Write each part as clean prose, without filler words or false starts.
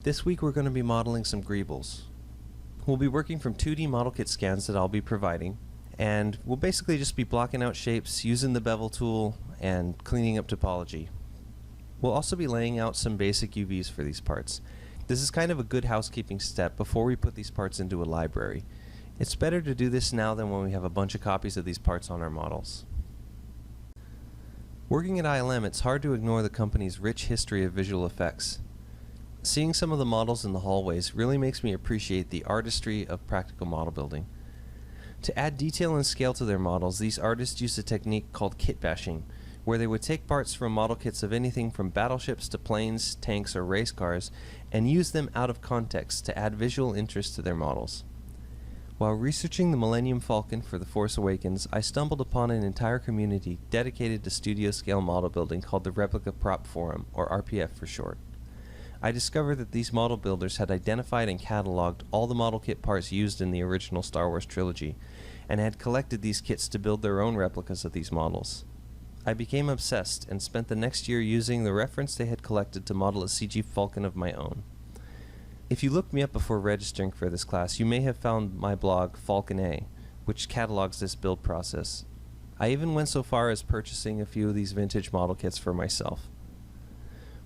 This week we're going to be modeling some Greebles. We'll be working from 2D model kit scans that I'll be providing, and we'll basically just be blocking out shapes, using the bevel tool, and cleaning up topology. We'll also be laying out some basic UVs for these parts. This is kind of a good housekeeping step before we put these parts into a library. It's better to do this now than when we have a bunch of copies of these parts on our models. Working at ILM, it's hard to ignore the company's rich history of visual effects. Seeing some of the models in the hallways really makes me appreciate the artistry of practical model building. To add detail and scale to their models, these artists used a technique called kit bashing, where they would take parts from model kits of anything from battleships to planes, tanks, or race cars, and use them out of context to add visual interest to their models. While researching the Millennium Falcon for The Force Awakens, I stumbled upon an entire community dedicated to studio-scale model building called the Replica Prop Forum, or RPF for short. I discovered that these model builders had identified and cataloged all the model kit parts used in the original Star Wars trilogy, and had collected these kits to build their own replicas of these models. I became obsessed and spent the next year using the reference they had collected to model a CG Falcon of my own. If you looked me up before registering for this class, you may have found my blog FalconA, which catalogs this build process. I even went so far as purchasing a few of these vintage model kits for myself.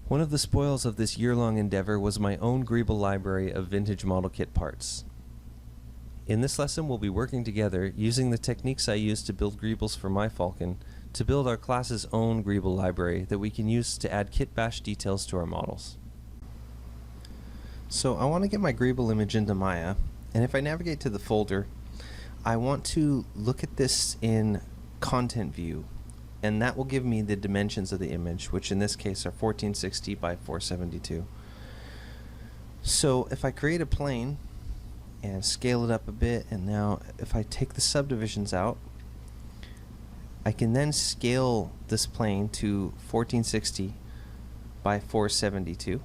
One of the spoils of this year-long endeavor was my own Greeble library of vintage model kit parts. In this lesson, we'll be working together, using the techniques I used to build Greebles for my Falcon, to build our class's own Greeble library that we can use to add kit bash details to our models. So I want to get my Greeble image into Maya, and if I navigate to the folder, I want to look at this in Content View. And that will give me the dimensions of the image, which in this case are 1460 by 472. So if I create a plane and scale it up a bit, and now if I take the subdivisions out, I can then scale this plane to 1460 by 472.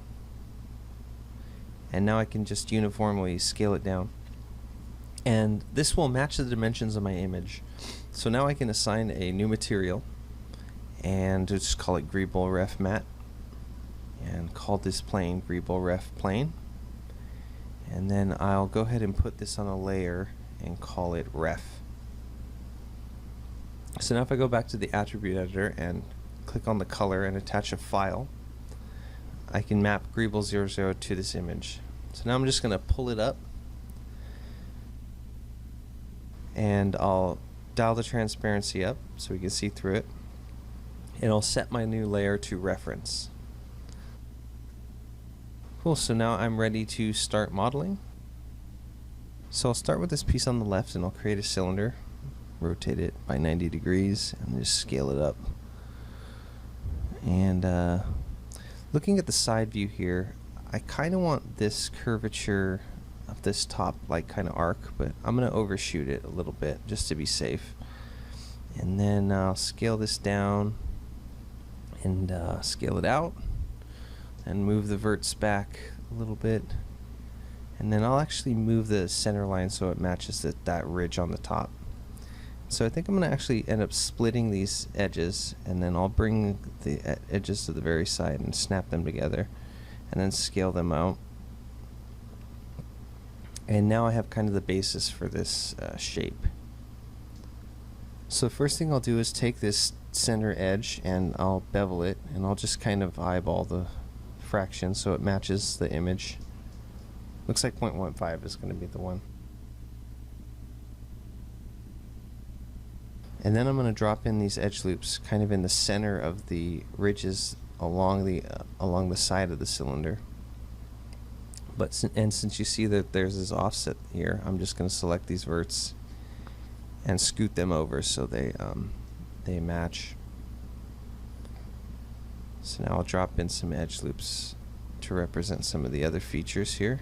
And now I can just uniformly scale it down. And this will match the dimensions of my image. So now I can assign a new material, and just call it GreebleRef Mat, and call this plane GreebleRef Plane, and then I'll go ahead and put this on a layer and call it Ref. So now if I go back to the attribute editor and click on the color and attach a file, I can map Greeble00 to this image. So now I'm just going to pull it up, and I'll dial the transparency up so we can see through it. And I'll set my new layer to reference. Cool, so now I'm ready to start modeling. So I'll start with this piece on the left, and I'll create a cylinder, rotate it by 90 degrees, and just scale it up. And looking at the side view here, I kind of want this curvature of this top like kind of arc, but I'm going to overshoot it a little bit just to be safe. And then I'll scale this down and scale it out and move the verts back a little bit, and then I'll actually move the center line so it matches that ridge on the top. So I think I'm going to actually end up splitting these edges, and then I'll bring the edges to the very side and snap them together and then scale them out. And now I have kind of the basis for this shape. So first thing I'll do is take this center edge and I'll bevel it, and I'll just kind of eyeball the fraction so it matches the image. Looks like 0.15 is going to be the one. And then I'm going to drop in these edge loops kind of in the center of the ridges along the side of the cylinder. But since you see that there's this offset here, I'm just going to select these verts and scoot them over so they match. So now I'll drop in some edge loops to represent some of the other features here.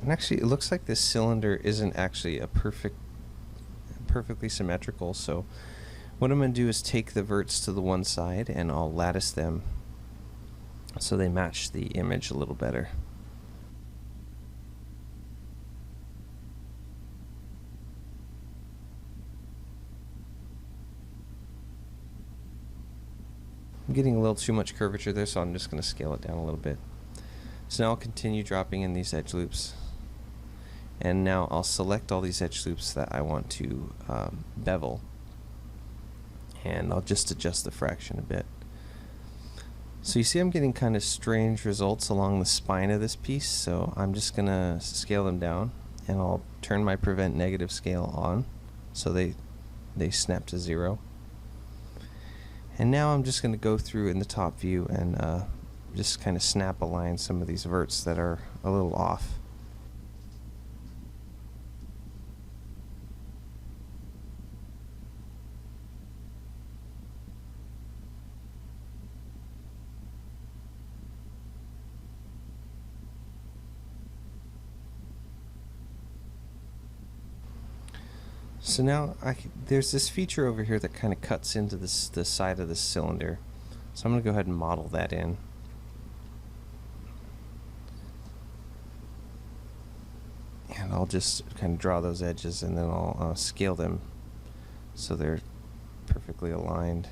And actually, it looks like this cylinder isn't actually a perfectly symmetrical, so what I'm going to do is take the verts to the one side and I'll lattice them so they match the image a little better. I'm getting a little too much curvature there, so I'm just going to scale it down a little bit. So now I'll continue dropping in these edge loops. And now I'll select all these edge loops that I want to bevel. And I'll just adjust the fraction a bit. So you see I'm getting kind of strange results along the spine of this piece, so I'm just going to scale them down, and I'll turn my prevent negative scale on so they snap to 0. And now I'm just going to go through in the top view and just kind of snap align some of these verts that are a little off. So now there's this feature over here that kind of cuts into the side of this cylinder. So I'm going to go ahead and model that in. And I'll just kind of draw those edges, and then I'll scale them so they're perfectly aligned.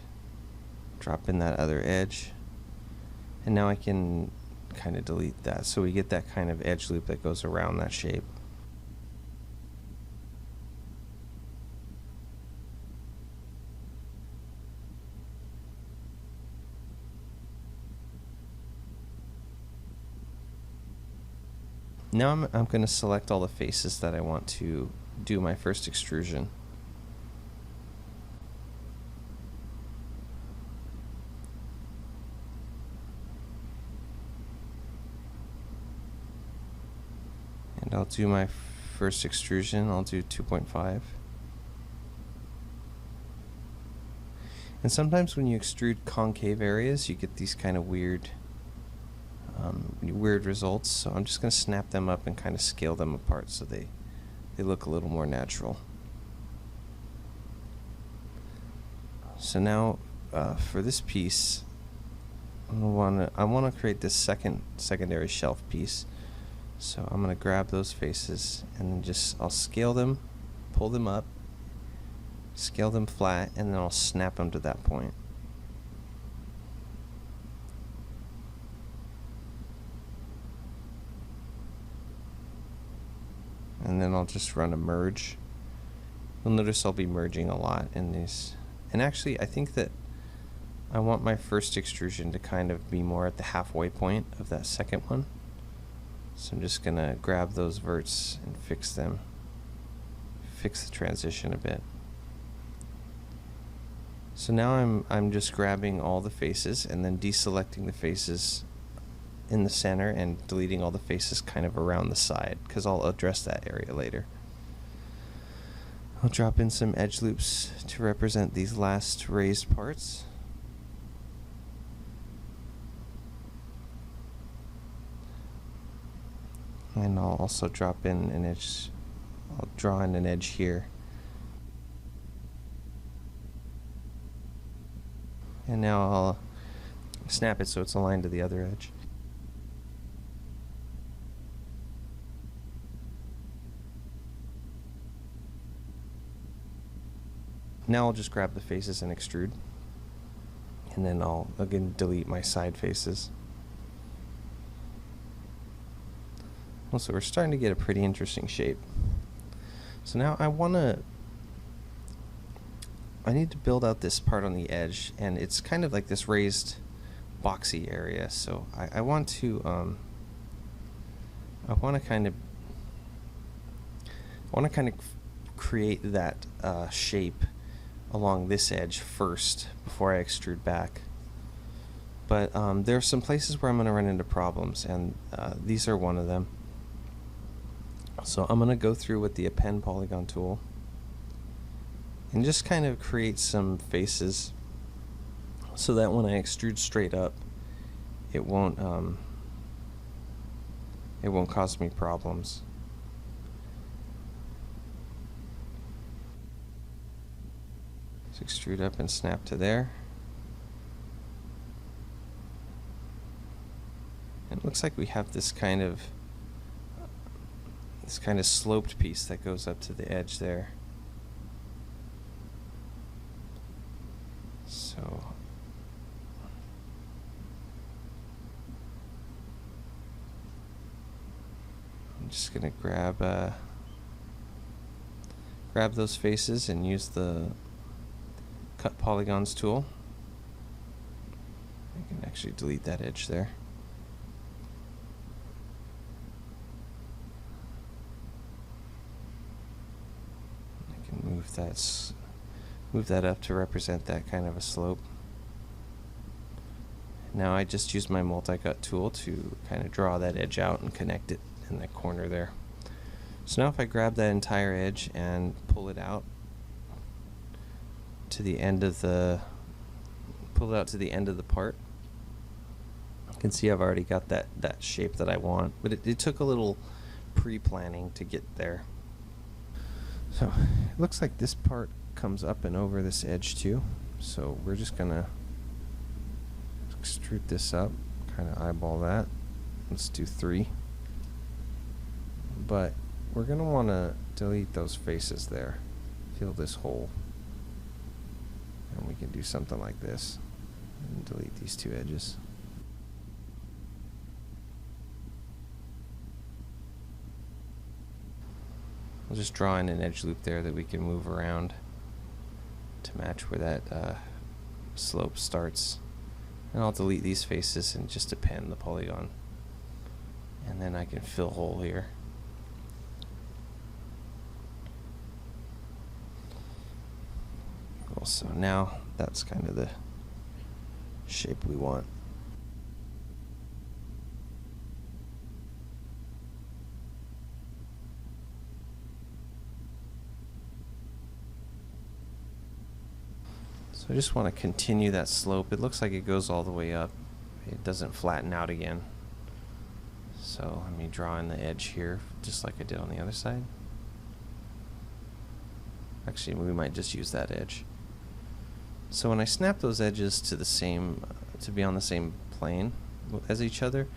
Drop in that other edge. And now I can kind of delete that, so we get that kind of edge loop that goes around that shape. Now I'm going to select all the faces that I want to do my first extrusion. And I'll do my first extrusion. I'll do 2.5. And sometimes when you extrude concave areas, you get these kind of weird results, so I'm just going to snap them up and kind of scale them apart so they look a little more natural. So now for this piece, I want to create this secondary shelf piece. So I'm going to grab those faces and then I'll scale them, pull them up, scale them flat, and then I'll snap them to that point. And then I'll just run a merge. You'll notice I'll be merging a lot in these. And actually, I think that I want my first extrusion to kind of be more at the halfway point of that second one. So I'm just going to grab those verts and fix them. Fix the transition a bit. So now I'm just grabbing all the faces and then deselecting the faces in the center and deleting all the faces kind of around the side, because I'll address that area later. I'll drop in some edge loops to represent these last raised parts. And I'll also drop in an edge. I'll draw in an edge here. And now I'll snap it so it's aligned to the other edge. Now I'll just grab the faces and extrude. And then I'll again delete my side faces. Well, so we're starting to get a pretty interesting shape. So now I need to build out this part on the edge, and it's kind of like this raised boxy area. So I want to kind of create that shape along this edge first before I extrude back. But there are some places where I'm going to run into problems, and these are one of them. So I'm going to go through with the append polygon tool and just kind of create some faces so that when I extrude straight up, it won't cause me problems. Let's extrude up and snap to there. And it looks like we have this kind of sloped piece that goes up to the edge there. So just gonna grab those faces and use the cut polygons tool. I can actually delete that edge there. I can move that up to represent that kind of a slope. Now I just use my multi-cut tool to kind of draw that edge out and connect it in that corner there. So now if I grab that entire edge and pull it out to the end of the part, you can see I've already got that shape that I want, but it took a little pre-planning to get there. So it looks like this part comes up and over this edge too, so we're just gonna extrude this up, kind of eyeball that. Let's do 3, but we're gonna want to delete those faces there, fill this hole, and we can do something like this and delete these 2 edges. I'll just draw in an edge loop there that we can move around to match where that slope starts. And I'll delete these faces and just append the polygon. And then I can fill a hole here. Cool, so now that's kind of the shape we want. So I just want to continue that slope. It looks like it goes all the way up. It doesn't flatten out again. So let me draw in the edge here, just like I did on the other side. Actually, we might just use that edge. So when I snap those edges to the same, to be on the same plane as each other,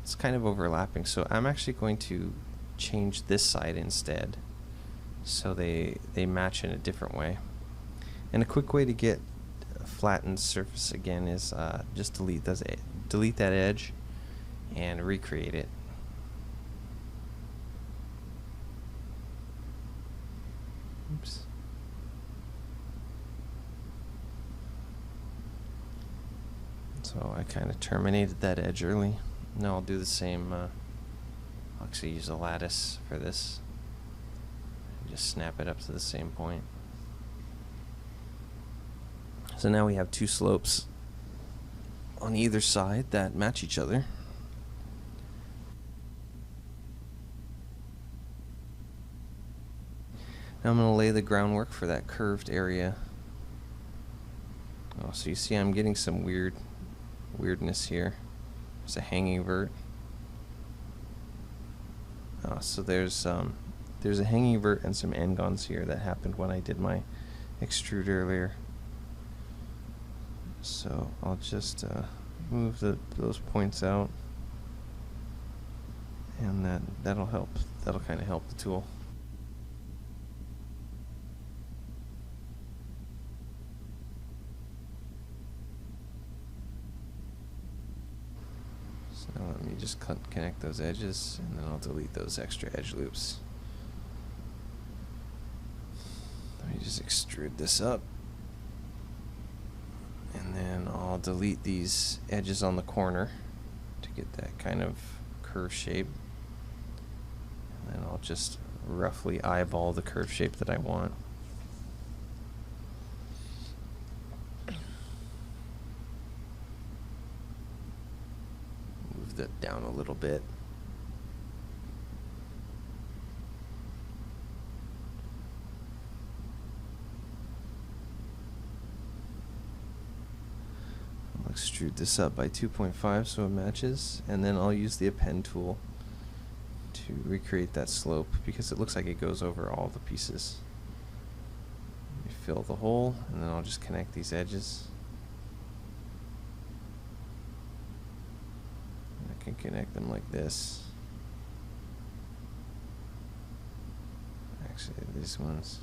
it's kind of overlapping. So I'm actually going to change this side instead, so they match in a different way. And a quick way to get a flattened surface again is just delete that edge and recreate it. Oops. So I kind of terminated that edge early. Now I'll do the same. I'll actually use a lattice for this. Just snap it up to the same point. So now we have 2 slopes on either side that match each other. Now I'm going to lay the groundwork for that curved area. Oh, so you see I'm getting some weirdness here. There's a hanging vert. Oh, so there's a hanging vert and some n-gons here that happened when I did my extrude earlier. So I'll just move those points out, and that'll help. That'll kind of help the tool. So let me just connect those edges, and then I'll delete those extra edge loops. Let me just extrude this up. And then I'll delete these edges on the corner to get that kind of curve shape. And then I'll just roughly eyeball the curve shape that I want. Move that down a little bit. Extrude this up by 2.5 so it matches, and then I'll use the append tool to recreate that slope because it looks like it goes over all the pieces. Let me fill the hole, and then I'll just connect these edges. I can connect them like this. Actually, these ones.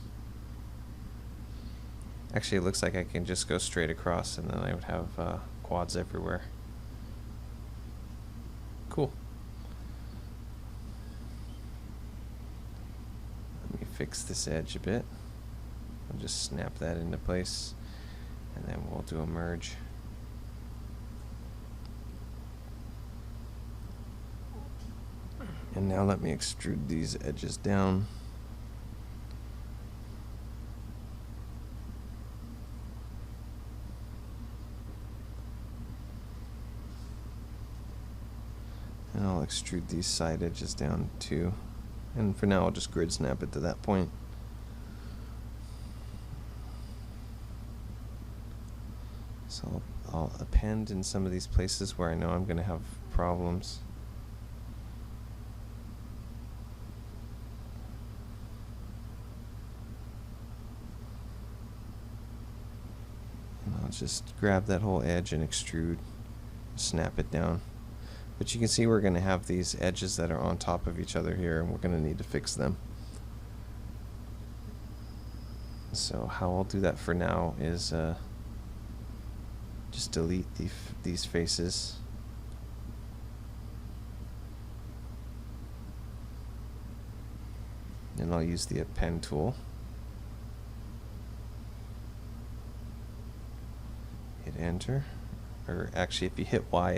Actually, it looks like I can just go straight across, and then I would have quads everywhere. Cool. fix this edge a bit. I'll just snap that into place, and then we'll do a merge. And now let me extrude these edges down. And I'll extrude these side edges down too. And for now I'll just grid snap it to that point. So I'll append in some of these places where I know I'm going to have problems. And I'll just grab that whole edge and extrude, snap it down. But you can see we're going to have these edges that are on top of each other here, and we're going to need to fix them. So how I'll do that for now is just delete these faces. And I'll use the append tool. Hit enter. Or actually, if you hit Y,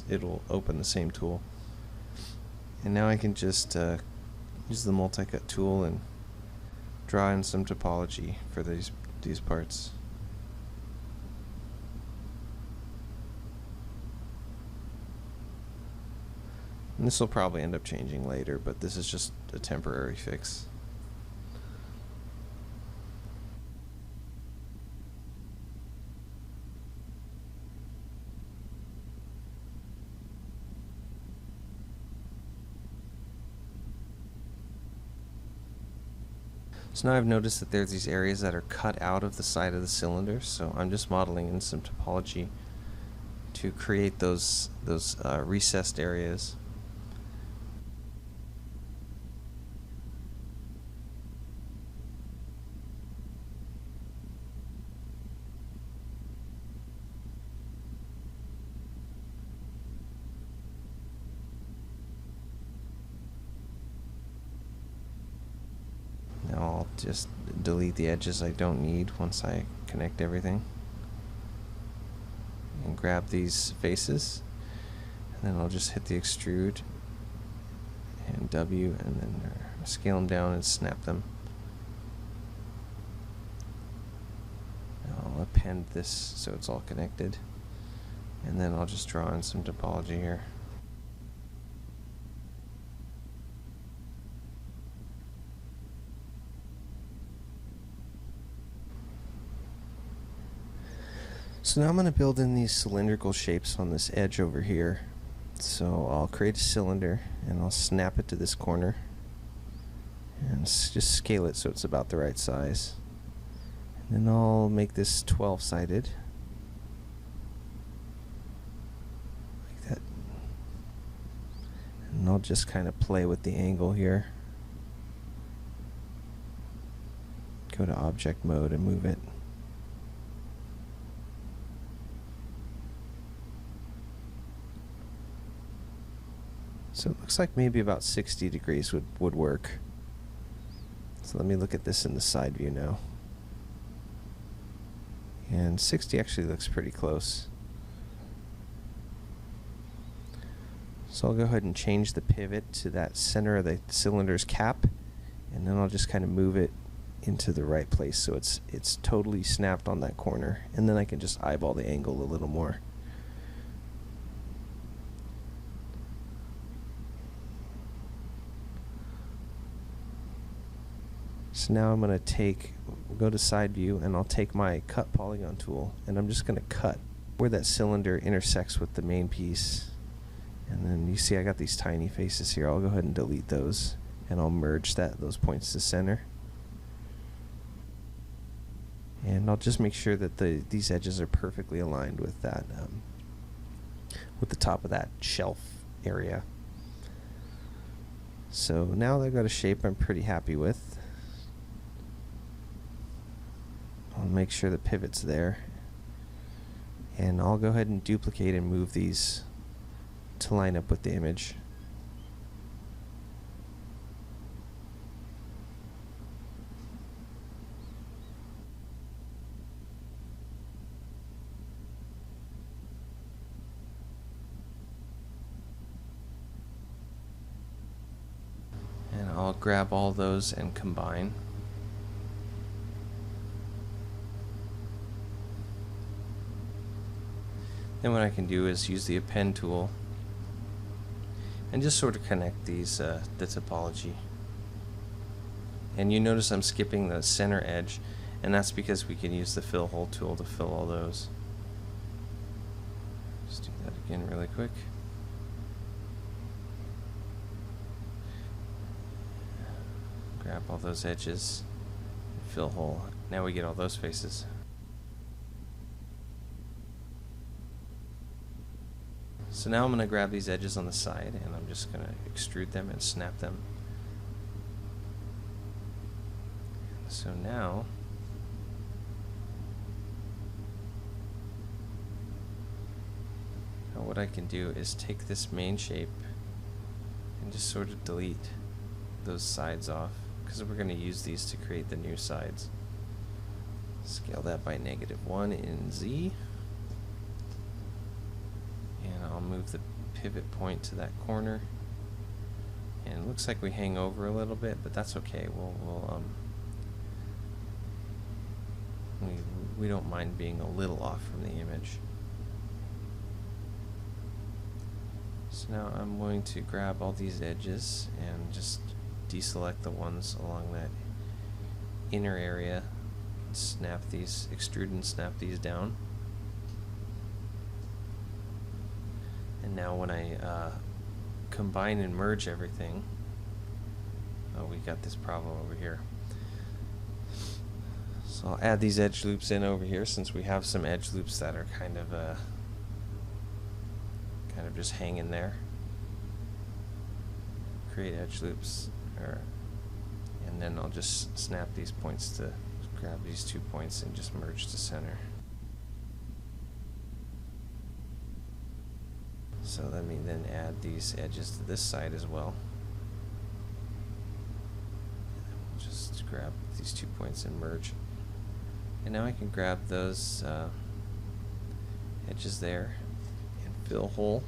it'll open the same tool. And now I can just use the multi-cut tool and draw in some topology for these parts. And this will probably end up changing later, but this is just a temporary fix. So now I've noticed that there's these areas that are cut out of the side of the cylinder, so I'm just modeling in some topology to create those recessed areas. Now I'll just delete the edges I don't need once I connect everything. And grab these faces. And then I'll just hit the extrude and W and then scale them down and snap them. I'll append this so it's all connected. And then I'll just draw in some topology here. So now I'm going to build in these cylindrical shapes on this edge over here. So I'll create a cylinder and I'll snap it to this corner and just scale it so it's about the right size. And then I'll make this 12-sided. Like that. And I'll just kind of play with the angle here. Go to object mode and move it. So it looks like maybe about 60 degrees would work. So let me look at this in the side view now. And 60 actually looks pretty close. So I'll go ahead and change the pivot to that center of the cylinder's cap, and then I'll just kind of move it into the right place so it's totally snapped on that corner, and then I can just eyeball the angle a little more. So now I'm going to go to side view, and I'll take my cut polygon tool, and I'm just going to cut where that cylinder intersects with the main piece. And then you see I got these tiny faces here. I'll go ahead and delete those, and I'll merge those points to center. And I'll just make sure that these edges are perfectly aligned with that, with the top of that shelf area. So now that I've got a shape I'm pretty happy with. I'll make sure the pivot's there, and I'll go ahead and duplicate and move these to line up with the image. I'll grab all those and combine. Then what I can do is use the append tool and just sort of connect these, the topology. And you notice I'm skipping the center edge, and that's because we can use the fill hole tool to fill all those. Just do that again really quick. Grab all those edges, fill hole. Now we get all those faces. So now I'm going to grab these edges on the side and I'm just going to extrude them and snap them. So now what I can do is take this main shape and just sort of delete those sides off, because we're going to use these to create the new sides. Scale that by -1 in Z. And I'll move the pivot point to that corner. And it looks like we hang over a little bit, but that's okay. We don't mind being a little off from the image. So now I'm going to grab all these edges and just deselect the ones along that inner area, snap these, extrude and snap these down. And now when I combine and merge everything, oh, we got this problem over here. So I'll add these edge loops in over here, since we have some edge loops that are kind of just hanging there. Create edge loops, and then I'll just snap these points to grab these 2 points and just merge to center. So let me then add these edges to this side as well. Just grab these 2 points and merge. And now I can grab those edges there and fill hole.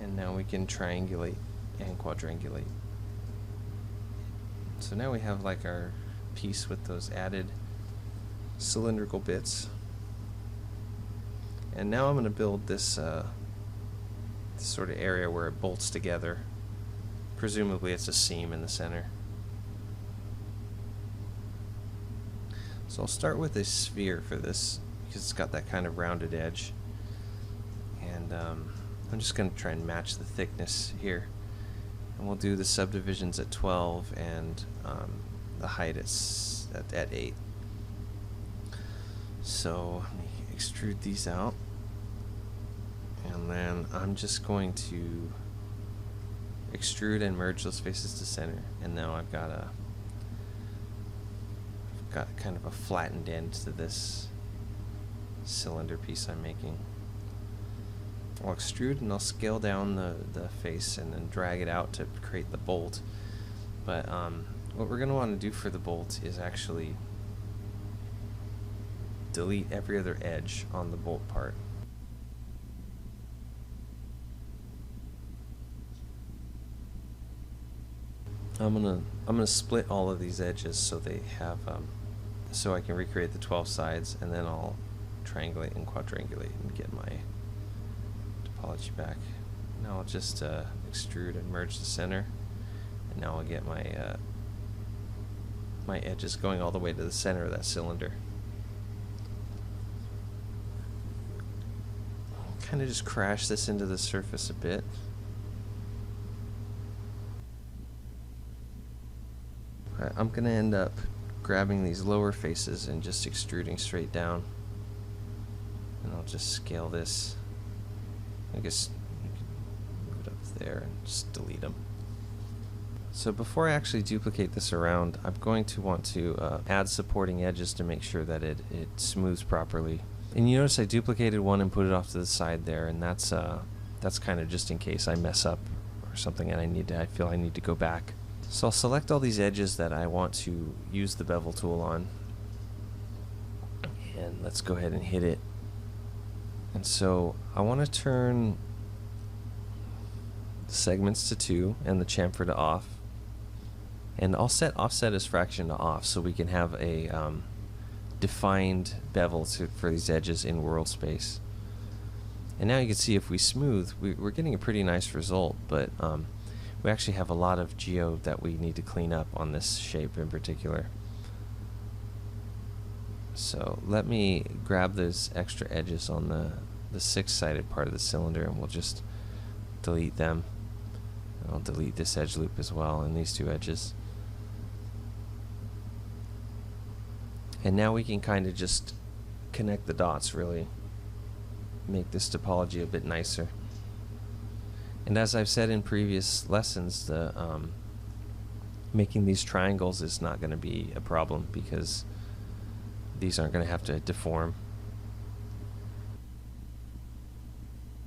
And now we can triangulate and quadrangulate. So now we have like our piece with those added cylindrical bits. And now I'm going to build this, this sort of area where it bolts together. Presumably it's a seam in the center. So I'll start with a sphere for this, because it's got that kind of rounded edge. And I'm just going to try and match the thickness here. And we'll do the subdivisions at 12 and the height at 8. So let me extrude these out. And then I'm just going to extrude and merge those faces to center. And now I've got kind of a flattened end to this cylinder piece I'm making. I'll extrude and I'll scale down the face and then drag it out to create the bolt. But what we're going to want to do for the bolt is actually delete every other edge on the bolt part. I'm gonna split all of these edges so they have so I can recreate the 12 sides, and then I'll triangulate and quadrangulate and get my topology back. Now I'll just extrude and merge the center, and now I'll get my my edges going all the way to the center of that cylinder. Kind of just crash this into the surface a bit. Alright, I'm going to end up grabbing these lower faces and just extruding straight down. And I'll just scale this. I guess you can move it up there and just delete them. So before I actually duplicate this around, I'm going to want to add supporting edges to make sure that it smooths properly. And you notice I duplicated one and put it off to the side there, and that's kind of just in case I mess up or something and I feel I need to go back. So I'll select all these edges that I want to use the bevel tool on, and let's go ahead and hit it. And so I want to turn the segments to 2 and the chamfer to off. And I'll set offset as fraction to off so we can have a defined bevel for these edges in world space. And now you can see if we smooth, we're getting a pretty nice result, but we actually have a lot of geo that we need to clean up on this shape in particular. So let me grab those extra edges on the six-sided part of the cylinder, and we'll just delete them. I'll delete this edge loop as well and these two edges. And now we can kind of just connect the dots, really make this topology a bit nicer. And as I've said in previous lessons, the making these triangles is not going to be a problem because these aren't going to have to deform.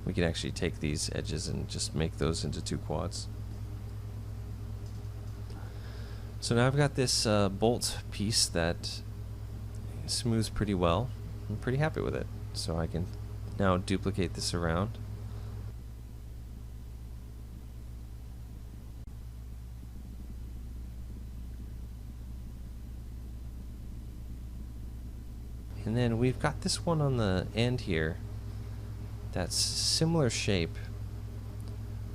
We can actually take these edges and just make those into two quads. So now I've got this bolt piece that smooths pretty well. I'm pretty happy with it. So I can now duplicate this around. And then we've got this one on the end here that's similar shape,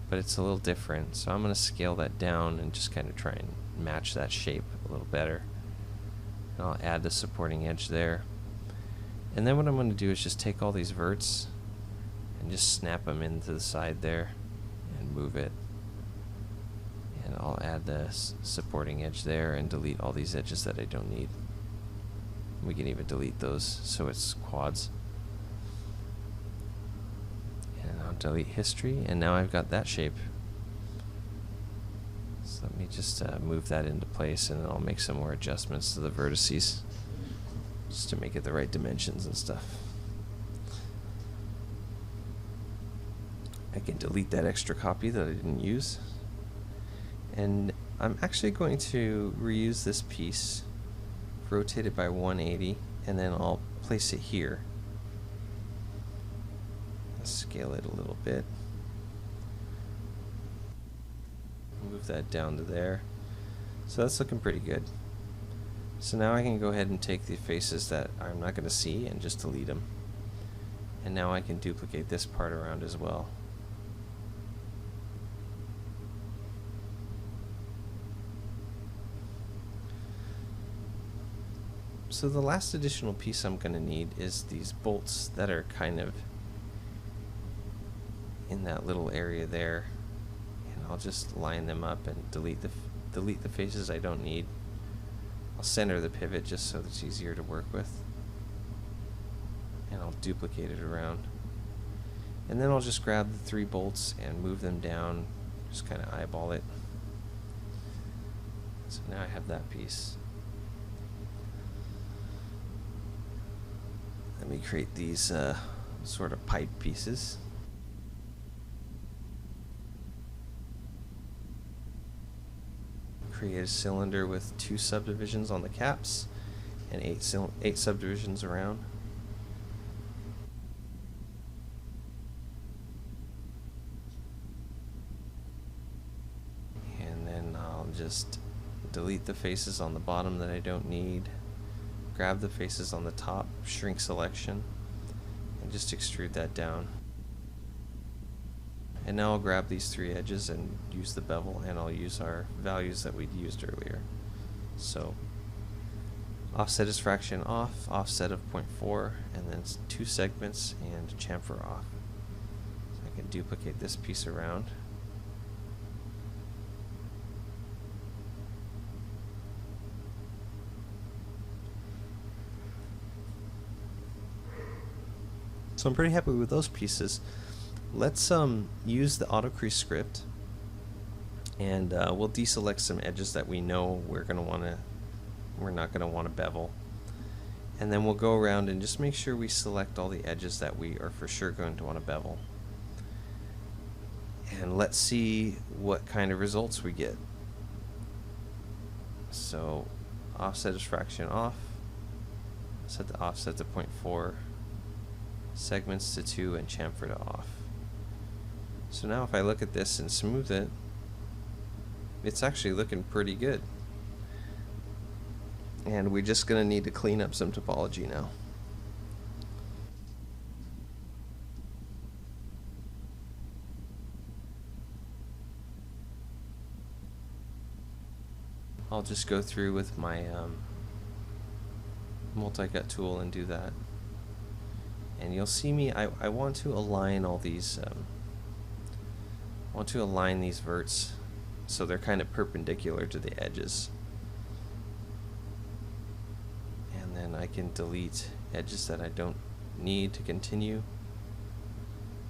but it's a little different. So I'm going to scale that down and just kind of try and match that shape a little better. And I'll add the supporting edge there. And then what I'm going to do is just take all these verts and just snap them into the side there and move it. And I'll add the supporting edge there and delete all these edges that I don't need. We can even delete those so it's quads. And I'll delete history, and now I've got that shape. So let me just move that into place, and then I'll make some more adjustments to the vertices just to make it the right dimensions and stuff. I can delete that extra copy that I didn't use. And I'm actually going to reuse this piece, rotate it by 180, and then I'll place it here. Scale it a little bit. Move that down to there. So that's looking pretty good. So now I can go ahead and take the faces that I'm not going to see and just delete them. And now I can duplicate this part around as well. So the last additional piece I'm going to need is these bolts that are kind of in that little area there. And I'll just line them up and delete the faces I don't need. I'll center the pivot just so it's easier to work with. And I'll duplicate it around. And then I'll just grab the 3 bolts and move them down, just kind of eyeball it. So now I have that piece. Let me create these sort of pipe pieces. Create a cylinder with 2 subdivisions on the caps and 8 subdivisions around. And then I'll just delete the faces on the bottom that I don't need. Grab the faces on the top, shrink selection, and just extrude that down. And now I'll grab these 3 edges and use the bevel, and I'll use our values that we'd used earlier. So offset is fraction off, offset of 0.4, and then 2 segments and chamfer off. So I can duplicate this piece around. So I'm pretty happy with those pieces. Let's use the AutoCrease script, and we'll deselect some edges that we know we're not gonna want to bevel, and then we'll go around and just make sure we select all the edges that we are for sure going to want to bevel. And let's see what kind of results we get. So offset is fraction off. Set the offset to 0.4. Segments to 2 and chamfer to off. So now if I look at this and smooth it, it's actually looking pretty good. And we're just going to need to clean up some topology now. I'll just go through with my multi-cut tool and do that. And you'll see me, I want to align all these, align these verts so they're kind of perpendicular to the edges. And then I can delete edges that I don't need to continue.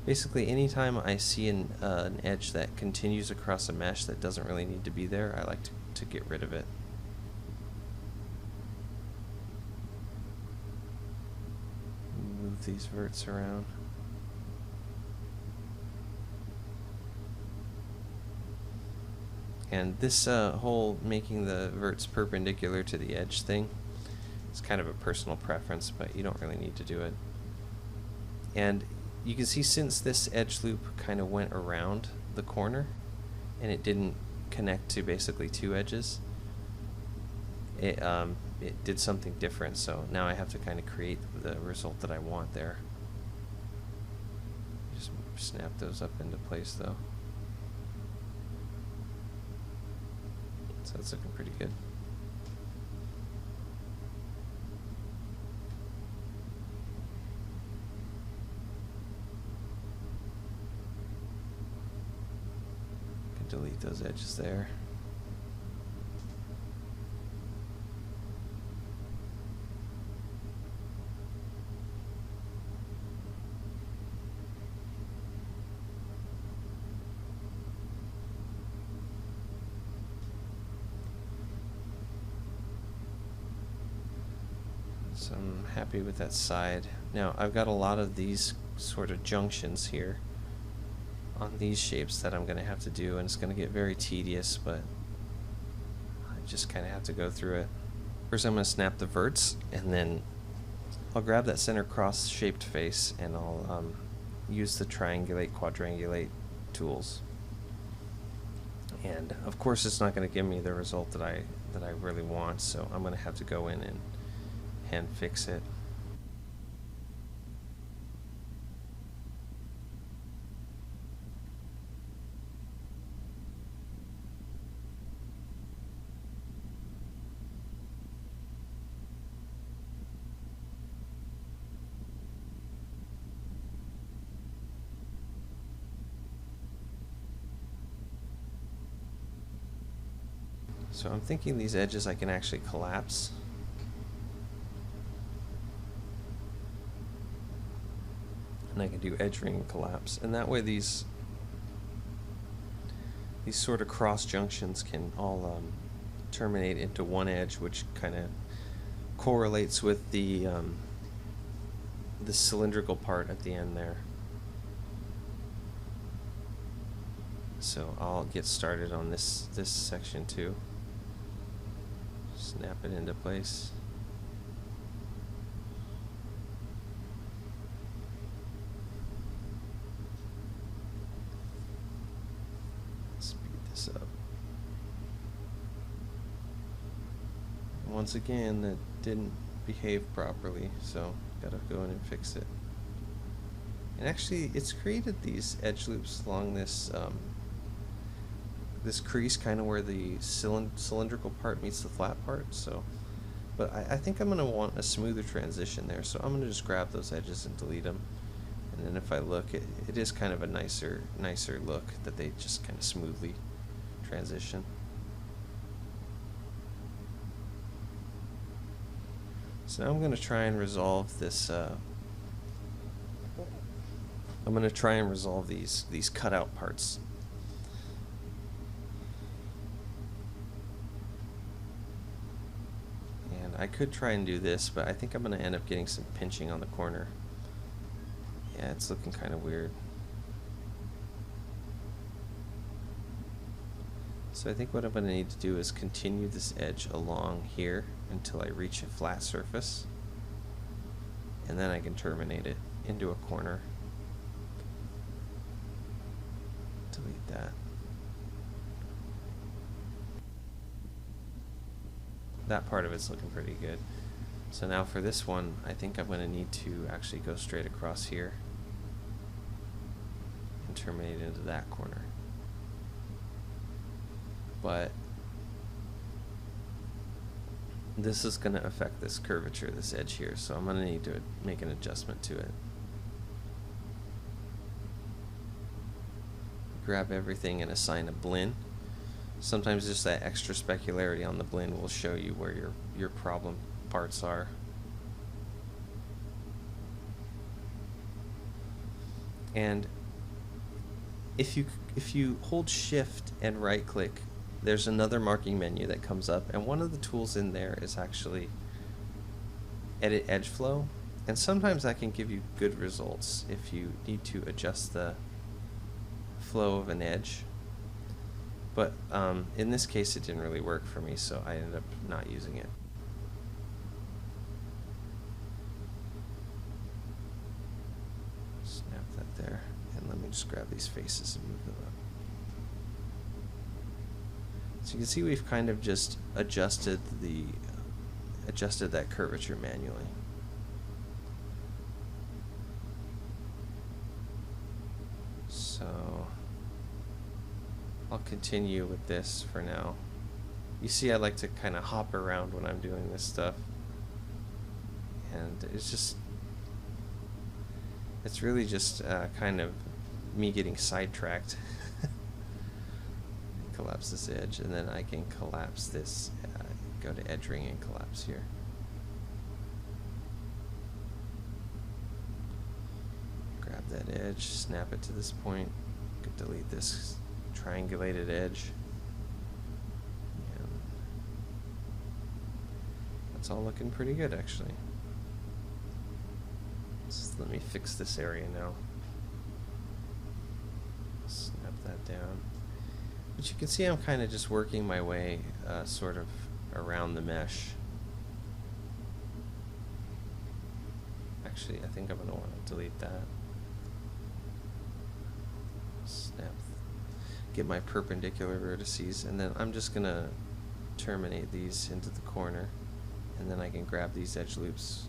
Basically, anytime I see an edge that continues across a mesh that doesn't really need to be there, I like to get rid of it. Move these verts around. And this whole making the verts perpendicular to the edge thing is kind of a personal preference, but you don't really need to do it. And you can see, since this edge loop kind of went around the corner and it didn't connect to basically two edges, it did something different. So now I have to kind of create the result that I want there. Just snap those up into place though. So that's looking pretty good. Delete those edges there. So I'm happy with that side. Now I've got a lot of these sort of junctions here on these shapes that I'm going to have to do, and it's going to get very tedious, but I just kind of have to go through it. First I'm going to snap the verts, and then I'll grab that center cross shaped face and I'll use the triangulate, quadrangulate tools. And of course it's not going to give me the result that I really want, so I'm going to have to go in and hand fix it. So I'm thinking these edges I can actually collapse. And I can do edge ring collapse. And that way these sort of cross junctions can all terminate into one edge, which kind of correlates with the cylindrical part at the end there. So I'll get started on this section too. Snap it into place. Speed this up. Once again, that didn't behave properly, so gotta go in and fix it. And actually, it's created these edge loops along this this crease, kind of where the cylindrical part meets the flat part. So, but I think I'm going to want a smoother transition there, so I'm going to just grab those edges and delete them. And then if I look, it is kind of a nicer look that they just kind of smoothly transition. So now I'm going to try and resolve this. I'm going to try and resolve these cutout parts. I could try and do this, but I think I'm going to end up getting some pinching on the corner. Yeah, it's looking kind of weird. So I think what I'm going to need to do is continue this edge along here until I reach a flat surface, and then I can terminate it into a corner. Delete that. that part of it's looking pretty good. So now for this one, I think I'm going to need to actually go straight across here and terminate into that corner. But this is going to affect this curvature, this edge here, so I'm going to need to make an adjustment to it. Grab everything and assign a blend. Sometimes just that extra specularity on the blend will show you where your problem parts are. And if you hold shift and right click, there's another marking menu that comes up, and one of the tools in there is actually edit edge flow, and sometimes that can give you good results if you need to adjust the flow of an edge. But in this case it didn't really work for me, so I ended up not using it. Snap that there, and let me just grab these faces and move them up. So you can see we've kind of just adjusted that curvature manually. So I'll continue with this for now. You see, I like to kind of hop around when I'm doing this stuff, and it's really just kind of me getting sidetracked. Collapse this edge, and then I can collapse this, go to edge ring and collapse here. Grab that edge, snap it to this point, delete this triangulated edge, and that's all looking pretty good actually. Just let me fix this area now. Snap that down. But you can see I'm kind of just working my way sort of around the mesh. Actually, I think I'm going to want to delete that. Snap. Get my perpendicular vertices, and then I'm just going to terminate these into the corner, and then I can grab these edge loops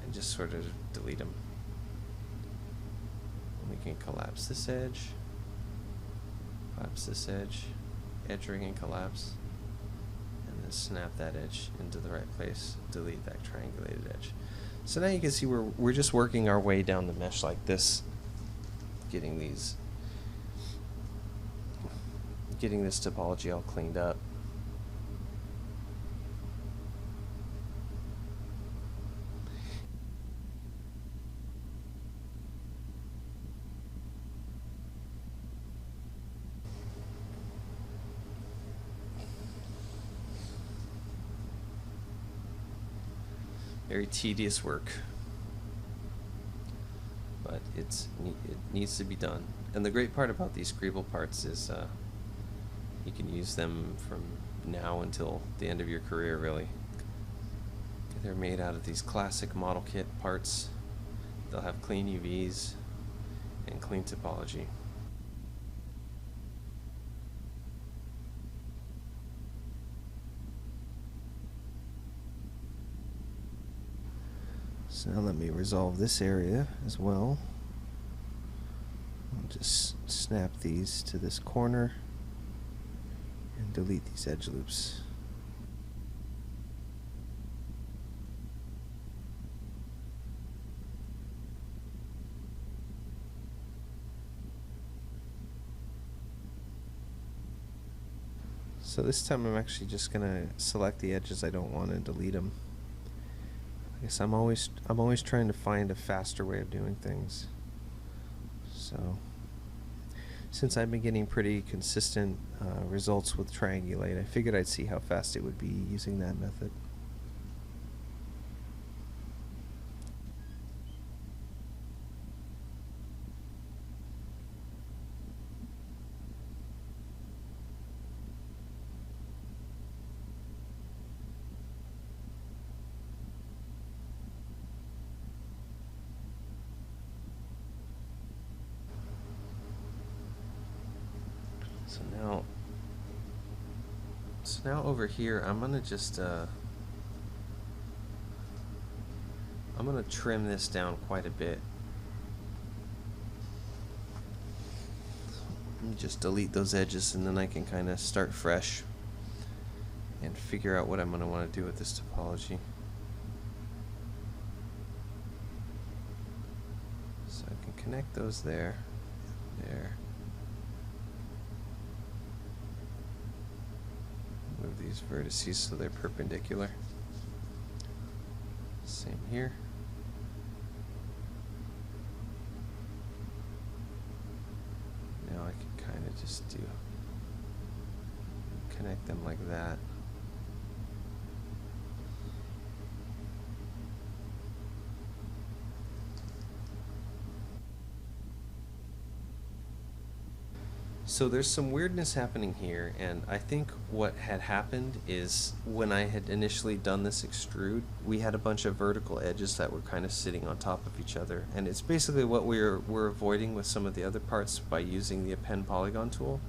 and just sort of delete them. And we can collapse this edge. Collapse this edge ring and collapse, and then snap that edge into the right place, delete that triangulated edge. So now you can see we're just working our way down the mesh like this, getting this topology all cleaned up. Very tedious work, but it needs to be done. And the great part about these Greeble parts is you can use them from now until the end of your career, really. They're made out of these classic model kit parts. They'll have clean UVs and clean topology. So now let me resolve this area as well. I'll just snap these to this corner and delete these edge loops. So this time I'm actually just gonna select the edges I don't want and delete them. I guess I'm always trying to find a faster way of doing things. So since I've been getting pretty consistent results with Triangulate, I figured I'd see how fast it would be using that method. now over here, I'm gonna just I'm gonna trim this down quite a bit. Let me just delete those edges, and then I can kind of start fresh and figure out what I'm gonna want to do with this topology. So I can connect those there, there. Move these vertices so they're perpendicular. Same here. Now I can kind of just connect them like that. So there's some weirdness happening here, and I think what had happened is when I had initially done this extrude, we had a bunch of vertical edges that were kind of sitting on top of each other, and it's basically what we're avoiding with some of the other parts by using the append polygon tool.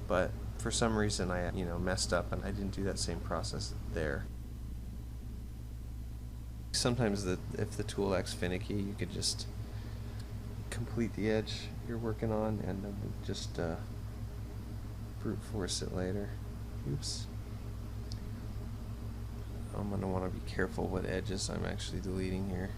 But for some reason I messed up and I didn't do that same process there. Sometimes if the tool acts finicky, you could just complete the edge you're working on and then just brute force it later. Oops. I'm going to want to be careful what edges I'm actually deleting here.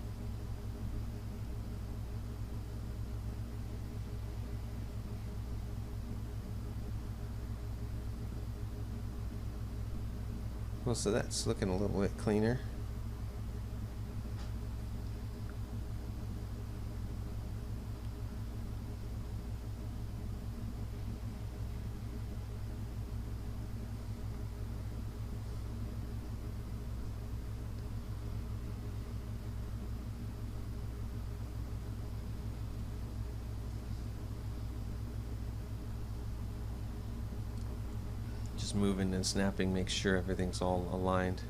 Well, so that's looking a little bit cleaner. Just moving and snapping, make sure everything's all aligned.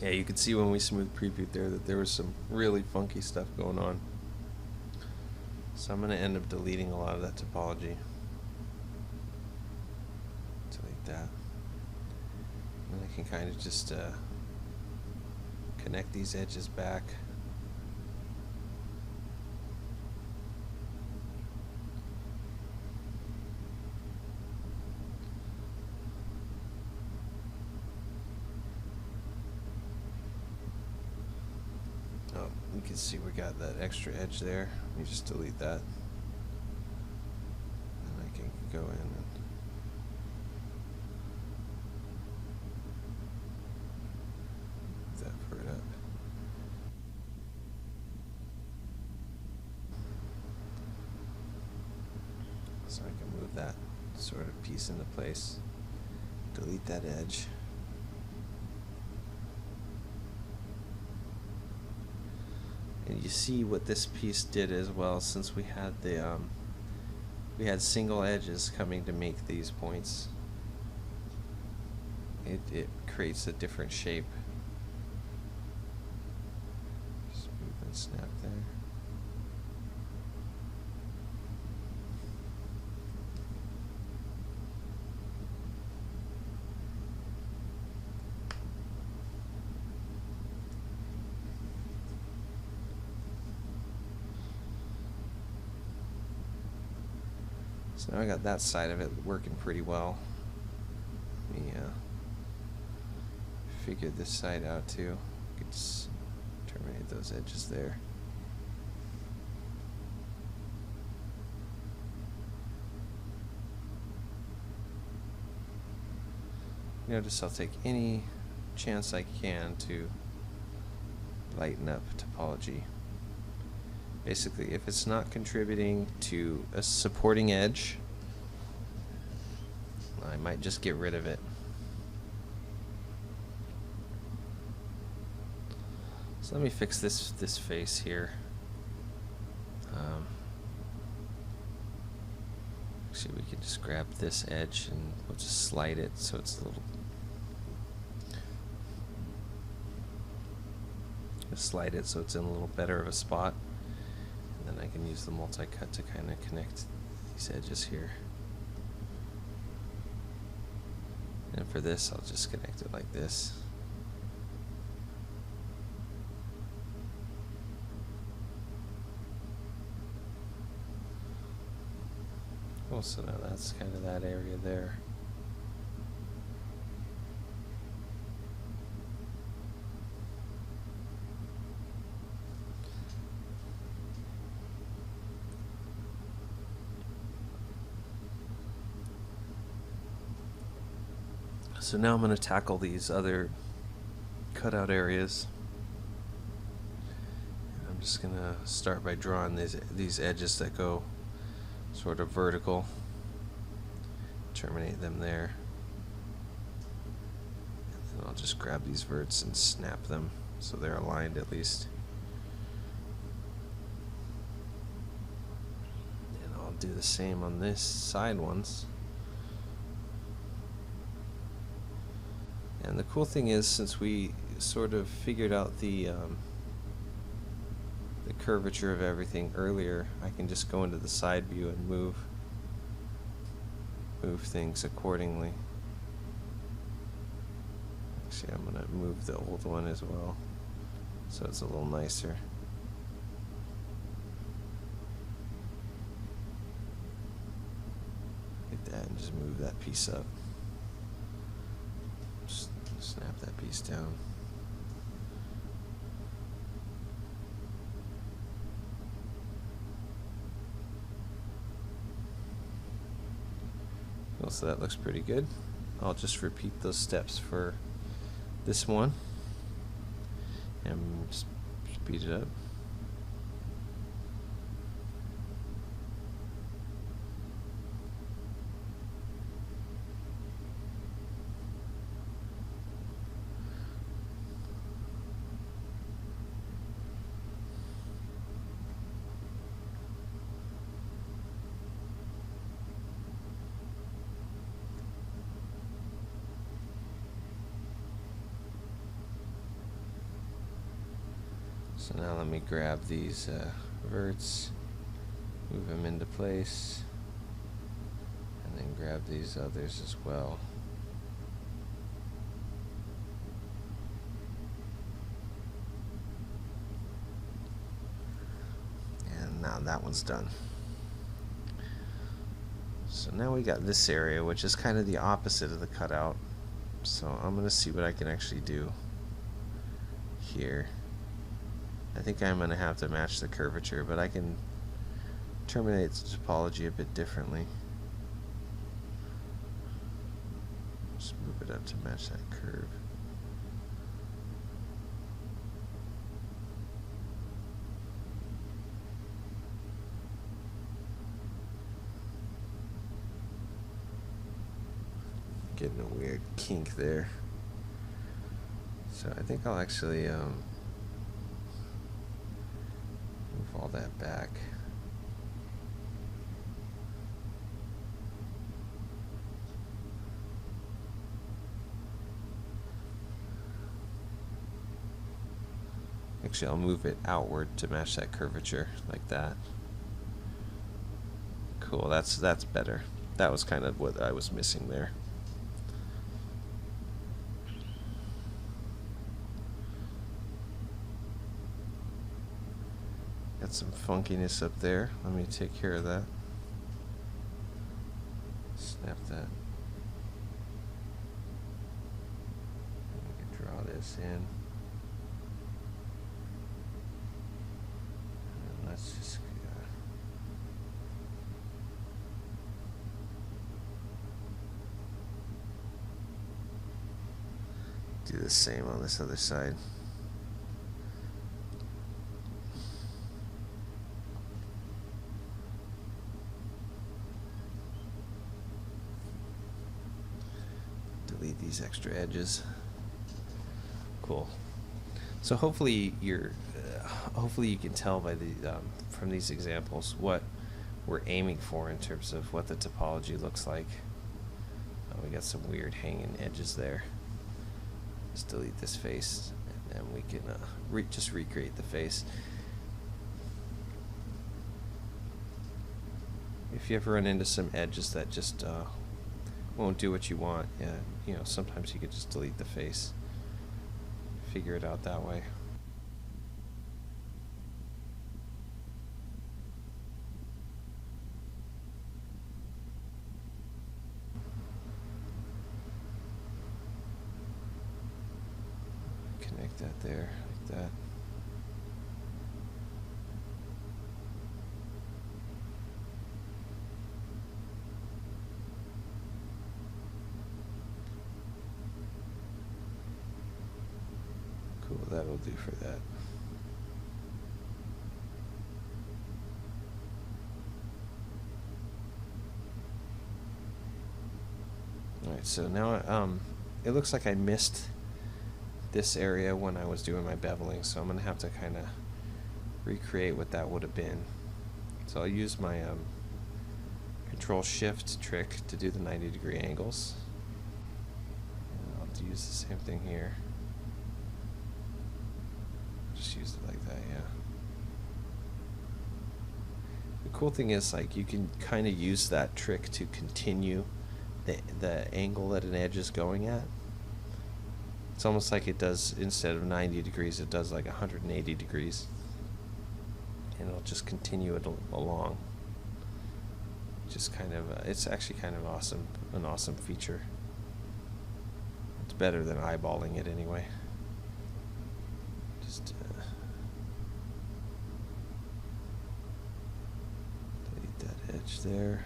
Yeah, you could see when we smooth previewed there that there was some really funky stuff going on. So I'm going to end up deleting a lot of that topology. Delete that. And I can kind of just connect these edges back. Oh, you can see we got that extra edge there. Let me just delete that. And I can go in and move that for it up. So I can move that sort of piece into place. Delete that edge. And you see what this piece did as well, since we had we had single edges coming to make these points. It creates a different shape. Just move and snap there. So now I got that side of it working pretty well. Let me figure this side out too. I could just terminate those edges there. Notice I'll take any chance I can to lighten up topology. Basically, if it's not contributing to a supporting edge, I might just get rid of it. So let me fix this face here. Actually, we can just grab this edge and we'll just slide it so it's a little. Just slide it so it's in a little better of a spot. And then I can use the multi-cut to kind of connect these edges here. And for this, I'll just connect it like this. Cool, so now that's kind of that area there. So now I'm going to tackle these other cutout areas. And I'm just going to start by drawing these edges that go sort of vertical. Terminate them there. And then I'll just grab these verts and snap them so they're aligned at least. And I'll do the same on this side ones. And the cool thing is, since we sort of figured out the curvature of everything earlier, I can just go into the side view and move things accordingly. Actually, I'm going to move the old one as well, so it's a little nicer. Like that, and just move that piece up. Snap that piece down. Well, so that looks pretty good. I'll just repeat those steps for this one and speed it up. So now let me grab these verts, move them into place, and then grab these others as well. And now that one's done. So now we got this area, which is kind of the opposite of the cutout. So I'm going to see what I can actually do here. I think I'm going to have to match the curvature, but I can terminate the topology a bit differently. Just move it up to match that curve. Getting a weird kink there. So I think I'll actually move all that back. Actually, I'll move it outward to match that curvature, like that. Cool, that's better. That was kind of what I was missing there. Got some funkiness up there. Let me take care of that. Snap that. We can draw this in. And let's just do the same on this other side. Delete these extra edges. Cool. So hopefully you can tell by the from these examples what we're aiming for in terms of what the topology looks like. We got some weird hanging edges there. Let's delete this face, and then we can just recreate the face. if you ever run into some edges that just won't do what you want, you know, sometimes you could just delete the face. Figure it out that way. Connect that there, like that. Cool, that'll do for that. Alright, so now it looks like I missed this area when I was doing my beveling, so I'm going to have to kind of recreate what that would have been. So I'll use my Control-Shift trick to do the 90-degree angles. And I'll use the same thing here. Just use it like that, yeah. The cool thing is, like, you can kind of use that trick to continue the angle that an edge is going at. It's almost like it does, instead of 90 degrees, it does like 180 degrees. And it'll just continue it along. Just kind of, it's actually kind of awesome, an awesome feature. It's better than eyeballing it anyway. Just delete that edge there.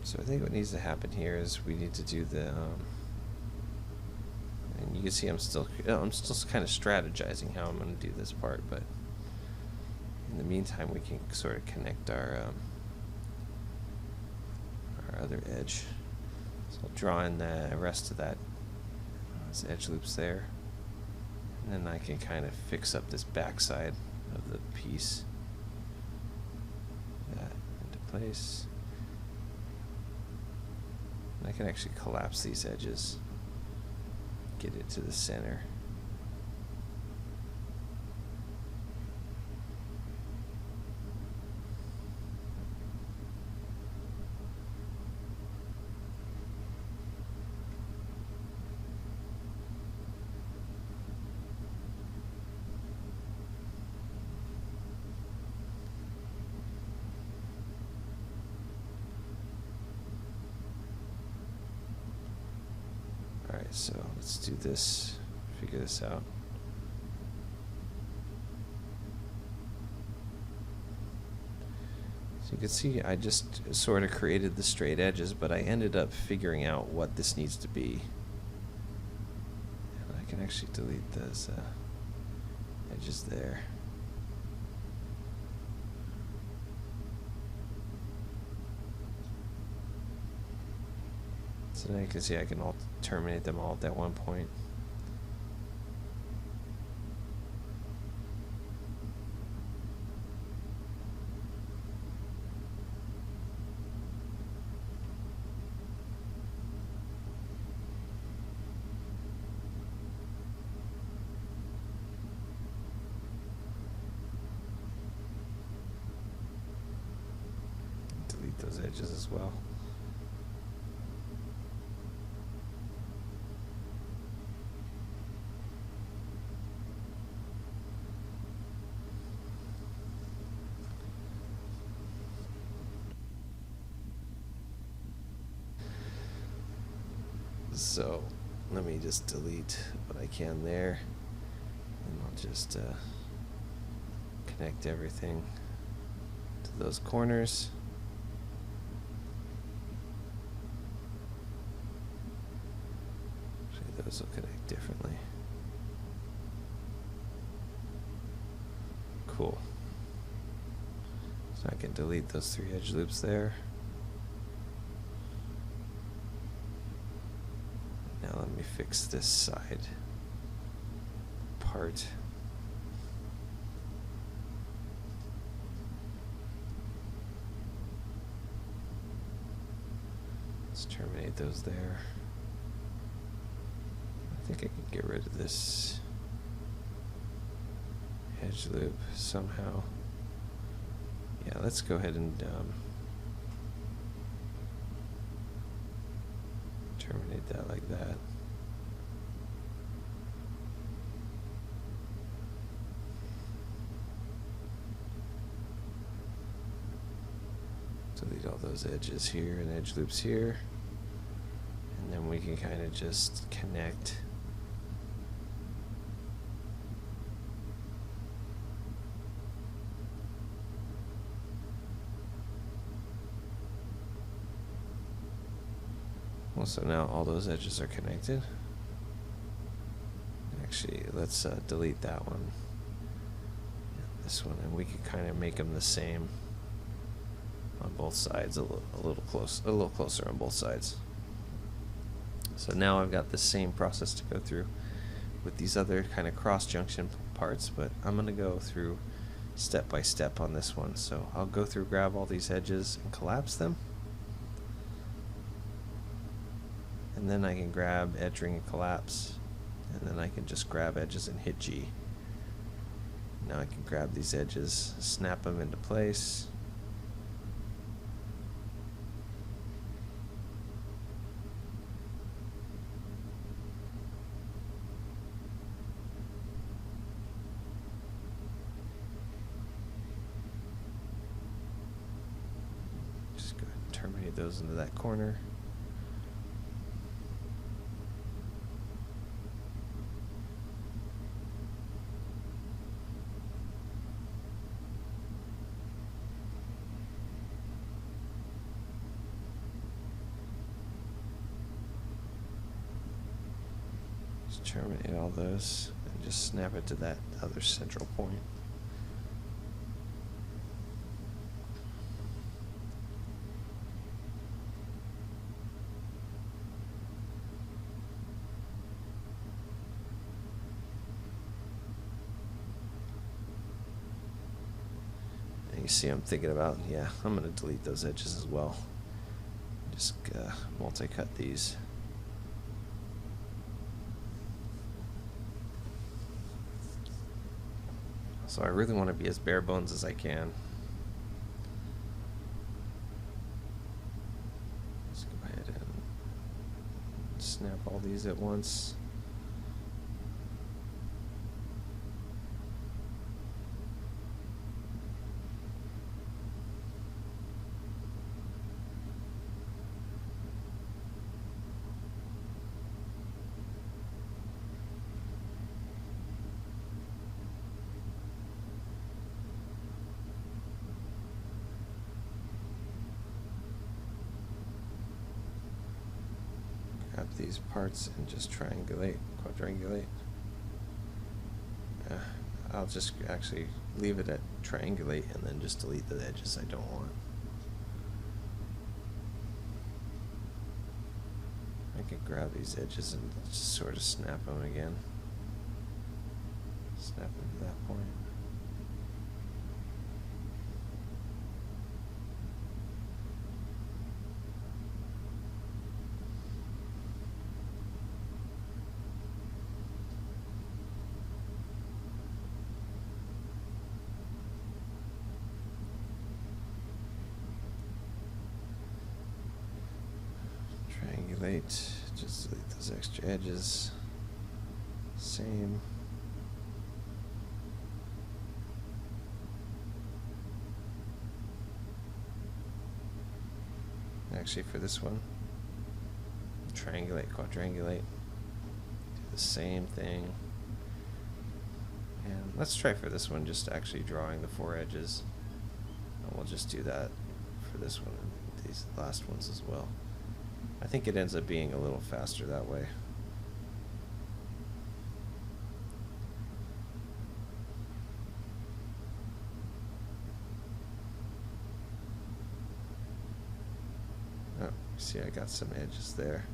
So I think what needs to happen here is we need to do the, and you can see I'm still kind of strategizing how I'm going to do this part, but in the meantime we can sort of connect our other edge. So I'll draw in the rest of that, those edge loops there, and then I can kind of fix up this backside of the piece. That into place. I can actually collapse these edges, get it to the center. Alright, so let's do this, figure this out. So you can see I just sort of created the straight edges, but I ended up figuring out what this needs to be. And I can actually delete those edges there. So now you can see I can terminate them all at that one point. Delete those edges as well. So let me just delete what I can there, and I'll just connect everything to those corners. Actually, those will connect differently. Cool. So I can delete those 3 edge loops there. Now let me fix this side part. Let's terminate those there. I think I can get rid of this edge loop somehow. Yeah, let's go ahead and terminate that like that. Delete all those edges here and edge loops here. And then we can kind of just connect well, so now all those edges are connected. Actually, let's delete that one, this one, and we can kind of make them the same on both sides, a little closer on both sides. So now I've got the same process to go through with these other kind of cross junction parts, but I'm going to go through step by step on this one. So I'll go through, grab all these edges and collapse them. And then I can grab edge ring and collapse, and then I can just grab edges and hit G. Now I can grab these edges, snap them into place. Just go ahead and terminate those into that corner. Terminate all those and just snap it to that other central point. And you see I'm thinking about, yeah, I'm going to delete those edges as well. Just multi-cut these. So I really want to be as bare bones as I can. Let's go ahead and snap all these at once. Grab these parts and just triangulate, quadrangulate. I'll just actually leave it at triangulate and then just delete the edges I don't want. I can grab these edges and just sort of snap them again. Snap them to that point. Triangulate, just delete those extra edges. Same. Actually, for this one, triangulate, quadrangulate, do the same thing. And let's try for this one, just actually drawing the 4 edges. And we'll just do that for this one and these last ones as well. I think it ends up being a little faster that way. Oh, see, I got some edges there.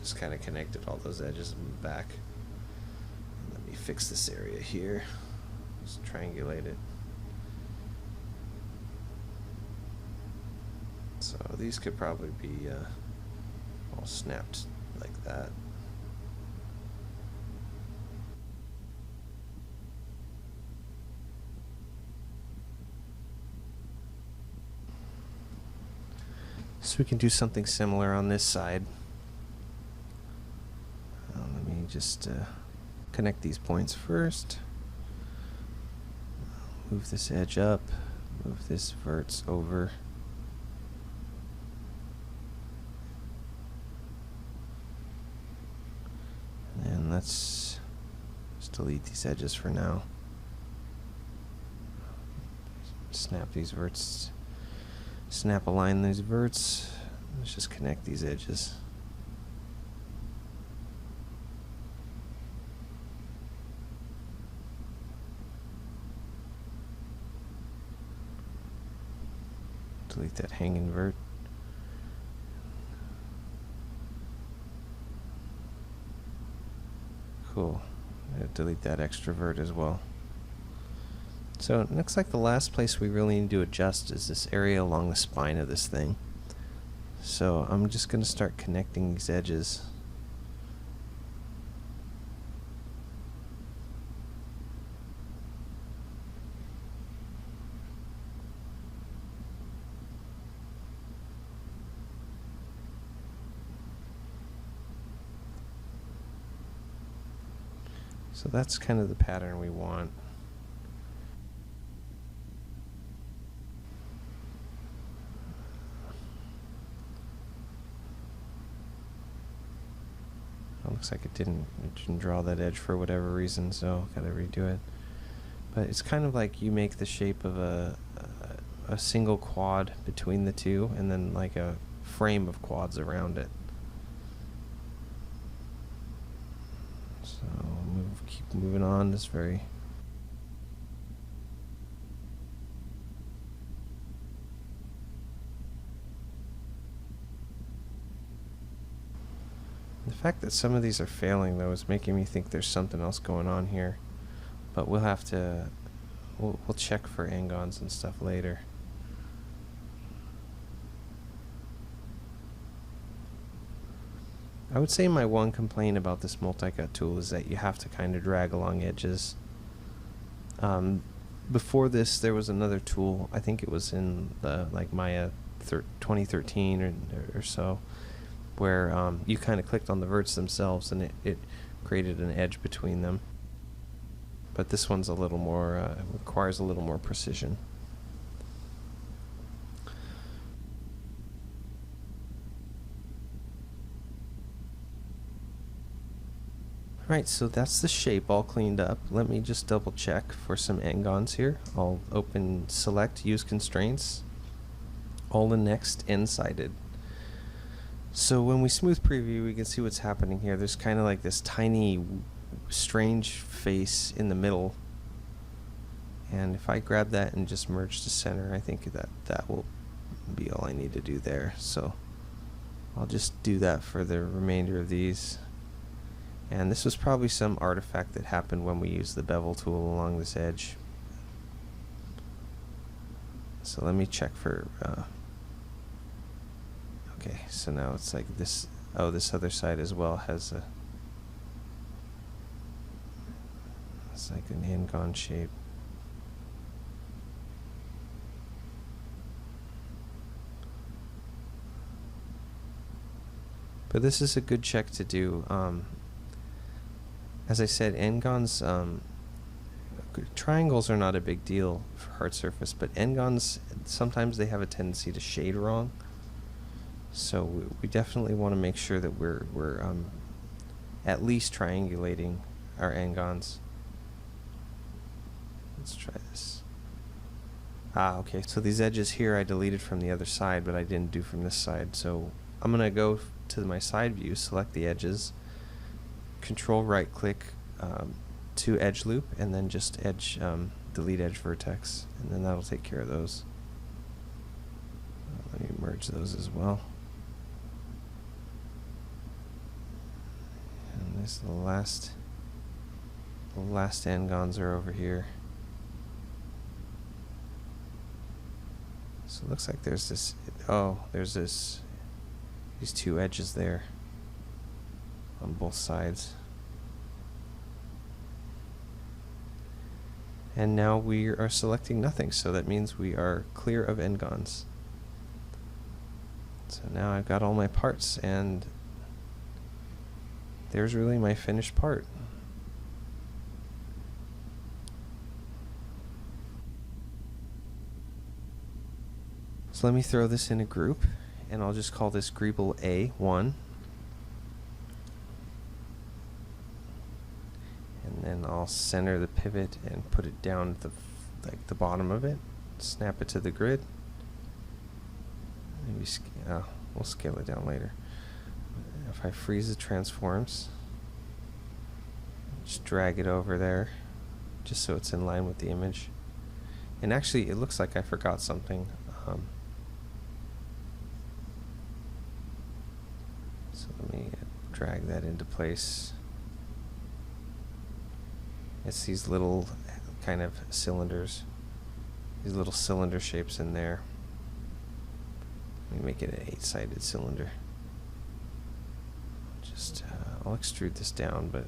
just kind of connected all those edges back. Let me fix this area here. Just triangulate it. So these could probably be all snapped like that. So we can do something similar on this side. Let me just connect these points first. Move this edge up, move this verts over. And let's just delete these edges for now. Snap these verts. Snap align these verts. Let's just connect these edges. Delete that hanging vert. Cool. Delete that extra vert as well. So it looks like the last place we really need to adjust is this area along the spine of this thing. So I'm just going to start connecting these edges. So that's kind of the pattern we want. Looks like it didn't draw that edge for whatever reason, so gotta redo it. But it's kind of like you make the shape of a single quad between the two, and then like a frame of quads around it. So keep moving on. This very The fact that some of these are failing, though, is making me think there's something else going on here. But we'll have to, we'll check for angons and stuff later. I would say my one complaint about this multi-cut tool is that you have to kind of drag along edges. Before this, there was another tool. I think it was in the Maya 2013 or so, where you kind of clicked on the verts themselves and it created an edge between them. But this one's a little more, requires a little more precision. Alright, so that's the shape all cleaned up. Let me just double check for some angons here. I'll open select, use constraints, all in next, n-sided. So when we smooth preview, we can see what's happening here. There's kind of like this tiny, strange face in the middle. And if I grab that and just merge to center, I think that will be all I need to do there. So I'll just do that for the remainder of these. And this was probably some artifact that happened when we used the bevel tool along this edge. So let me check for... okay, so now it's like this. Oh, this other side as well has a... it's like an angon shape. But this is a good check to do. As I said, angons, triangles are not a big deal for hard surface, but angons, sometimes they have a tendency to shade wrong. So we definitely want to make sure that we're at least triangulating our angons. Let's try this. Ah, okay, so these edges here I deleted from the other side, but I didn't do from this side. So I'm going to go to my side view, select the edges, control right click to edge loop, and then just edge delete edge vertex, and then that'll take care of those. Let me merge those as well. This the last n-gons are over here. So it looks like there's this, oh, there's these two edges there on both sides. And now we are selecting nothing, so that means we are clear of n-gons. So now I've got all my parts, and there's really my finished part. So let me throw this in a group, and I'll just call this GreebleA 1. And then I'll center the pivot and put it down at the bottom of it. Snap it to the grid. Maybe we'll scale it down later. If I freeze the transforms, just drag it over there, just so it's in line with the image. And actually, it looks like I forgot something. So let me drag that into place. It's these little kind of cylinders, these little cylinder shapes in there. Let me make it an 8-sided cylinder. Just, I'll extrude this down, but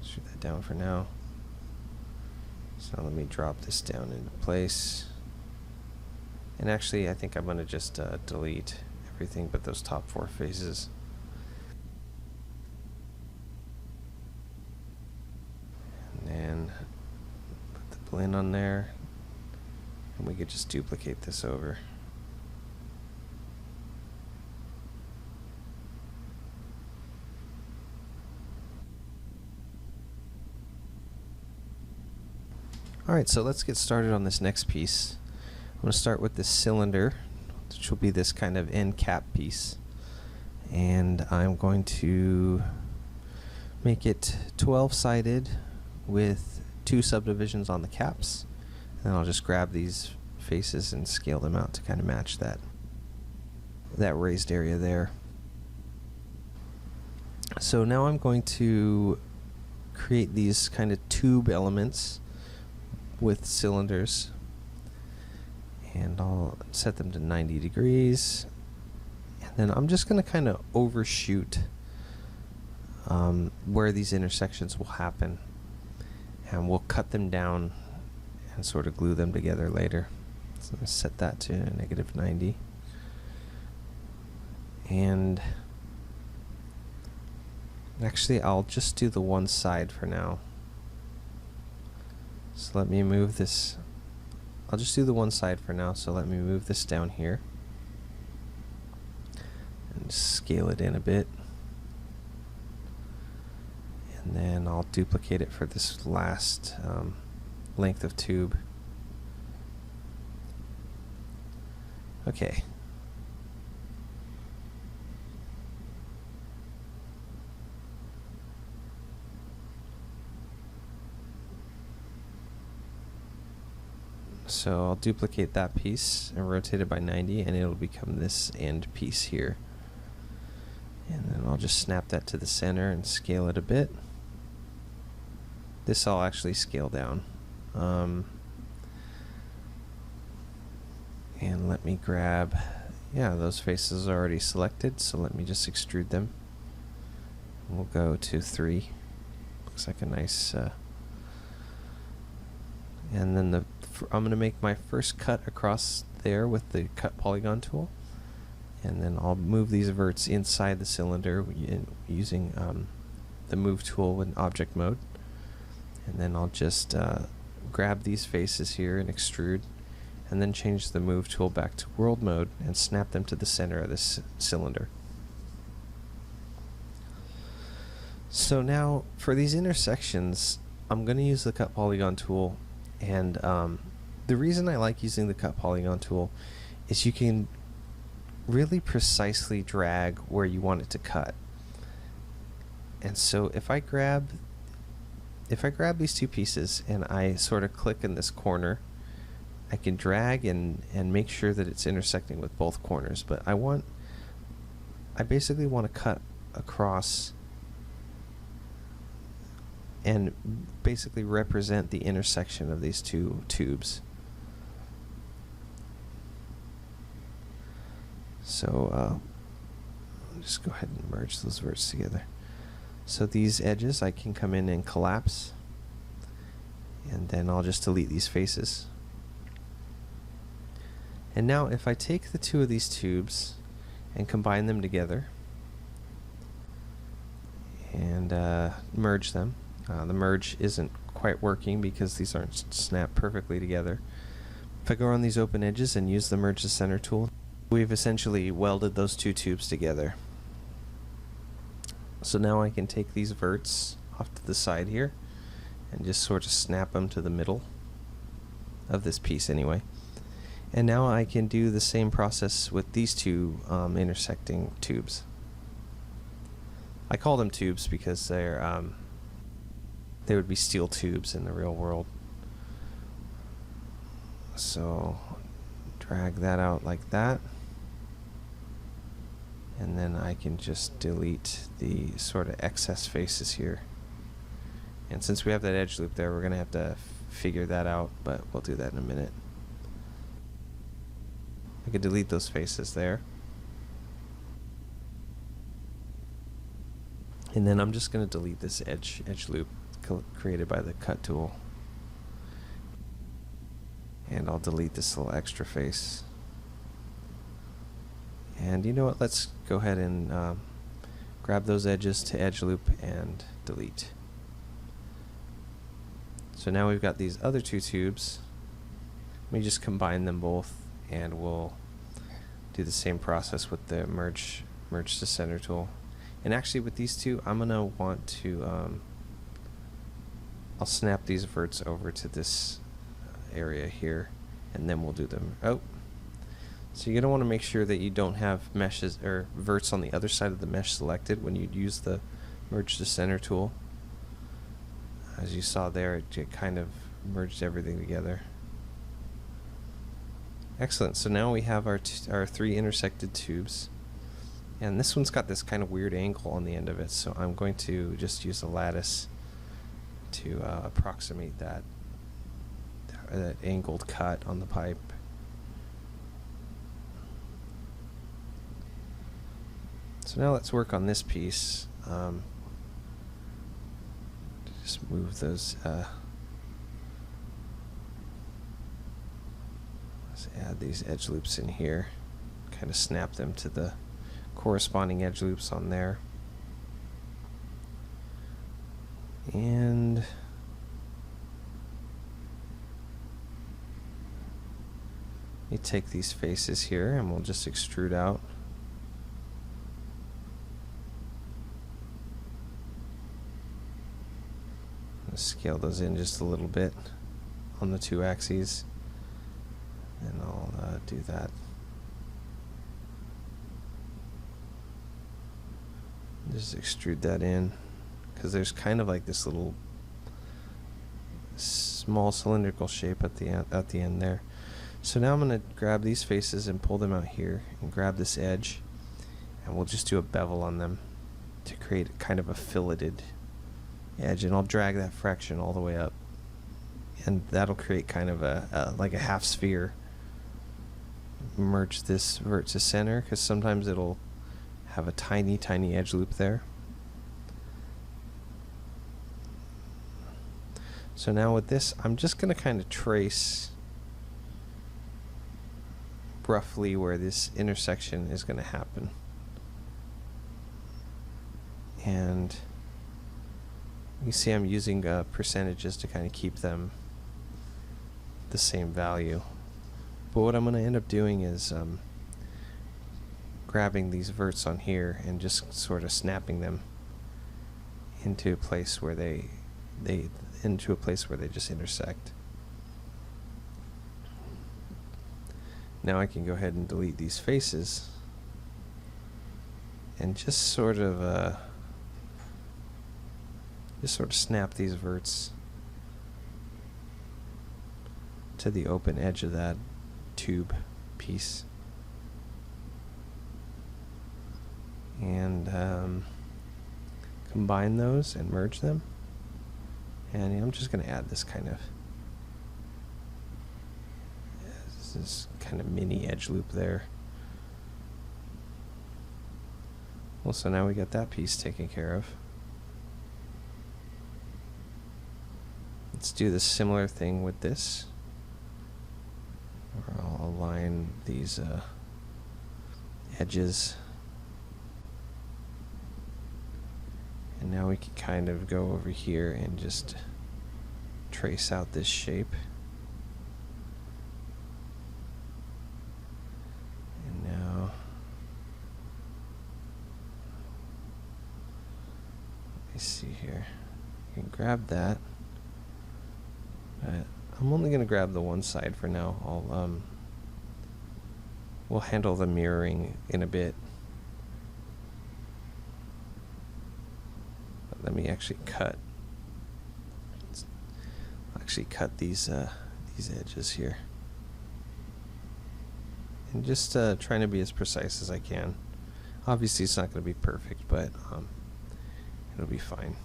extrude that down for now. So let me drop this down into place. And actually, I think I'm going to just delete everything but those top 4 faces. And then put the blend on there. And we could just duplicate this over. Alright, so let's get started on this next piece. I'm going to start with this cylinder, which will be this kind of end cap piece. And I'm going to make it 12-sided with 2 subdivisions on the caps. And I'll just grab these faces and scale them out to kind of match that raised area there. So now I'm going to create these kind of tube elements with cylinders, and I'll set them to 90 degrees, and then I'm just going to kind of overshoot where these intersections will happen, and we'll cut them down and sort of glue them together later. So I'm going to set that to -90, and actually I'll just do the one side for now. So let me move this. I'll just do the one side for now, so let me move this down here and scale it in a bit. And then I'll duplicate it for this last length of tube. Okay. So I'll duplicate that piece and rotate it by 90, and it'll become this end piece here. And then I'll just snap that to the center and scale it a bit. This I'll actually scale down. And let me grab, yeah, those faces are already selected, so let me just extrude them. We'll go to 3. Looks like a nice, and then I'm going to make my first cut across there with the cut polygon tool, and then I'll move these verts inside the cylinder using the move tool in object mode, and then I'll just grab these faces here and extrude, and then change the move tool back to world mode and snap them to the center of this cylinder. So now for these intersections, I'm going to use the cut polygon tool. And the reason I like using the cut polygon tool is you can really precisely drag where you want it to cut. And so if I grab these 2 pieces and I sort of click in this corner, I can drag and make sure that it's intersecting with both corners. But I basically want to cut across and basically represent the intersection of these two tubes. So I'll just go ahead and merge those verts together. So these edges I can come in and collapse, and then I'll just delete these faces. And now if I take the two of these tubes and combine them together and merge them, the merge isn't quite working because these aren't snapped perfectly together. If I go on these open edges and use the merge to center tool, we've essentially welded those two tubes together. So now I can take these verts off to the side here and just sort of snap them to the middle of this piece anyway. And now I can do the same process with these two intersecting tubes. I call them tubes because they're they would be steel tubes in the real world. So drag that out like that, and then I can just delete the sort of excess faces here. And since we have that edge loop there, we're going to have to figure that out, but we'll do that in a minute. I could delete those faces there. And then I'm just going to delete this edge loop created by the cut tool. And I'll delete this little extra face. And you know what, let's go ahead and grab those edges to edge loop and delete. So now we've got these other two tubes. Let me just combine them both, and we'll do the same process with the merge to center tool. And actually with these two, I'm going to want to, I'll snap these verts over to this area here, and then we'll do them. Oh, so you're going to want to make sure that you don't have meshes or verts on the other side of the mesh selected when you use the merge to center tool. As you saw there, it kind of merged everything together. Excellent. So now we have our three intersected tubes, and this one's got this kind of weird angle on the end of it, so I'm going to just use a lattice to approximate that angled cut on the pipe. So now let's work on this piece. Just move those. Let's add these edge loops in here. Kind of snap them to the corresponding edge loops on there. And you take these faces here and we'll just extrude out. Scale those in just a little bit on the two axes, and I'll do that. Just extrude that in, because there's kind of like this little small cylindrical shape at the end there. So now I'm going to grab these faces and pull them out here, and grab this edge, and we'll just do a bevel on them to create kind of a filleted edge, and I'll drag that fraction all the way up, and that'll create kind of like a half sphere. Merge this vert to center, because sometimes it'll have a tiny edge loop there. So now with this, I'm just going to kind of trace roughly where this intersection is going to happen, and you see I'm using percentages to kind of keep them the same value. But what I'm going to end up doing is grabbing these verts on here and just sort of snapping them into a place where they just intersect. Now I can go ahead and delete these faces and just sort of snap these verts to the open edge of that tube piece, and combine those and merge them. And I'm just going to add this kind of mini edge loop there. Well, so now we got that piece taken care of. Let's do the similar thing with this. Or I'll align these edges. And now we can kind of go over here and just trace out this shape. And now let me see here. You can grab that. I'm only going to grab the one side for now. We'll handle the mirroring in a bit. But let me actually cut. I'll actually cut these edges here, and just trying to be as precise as I can. Obviously, it's not going to be perfect, but it'll be fine.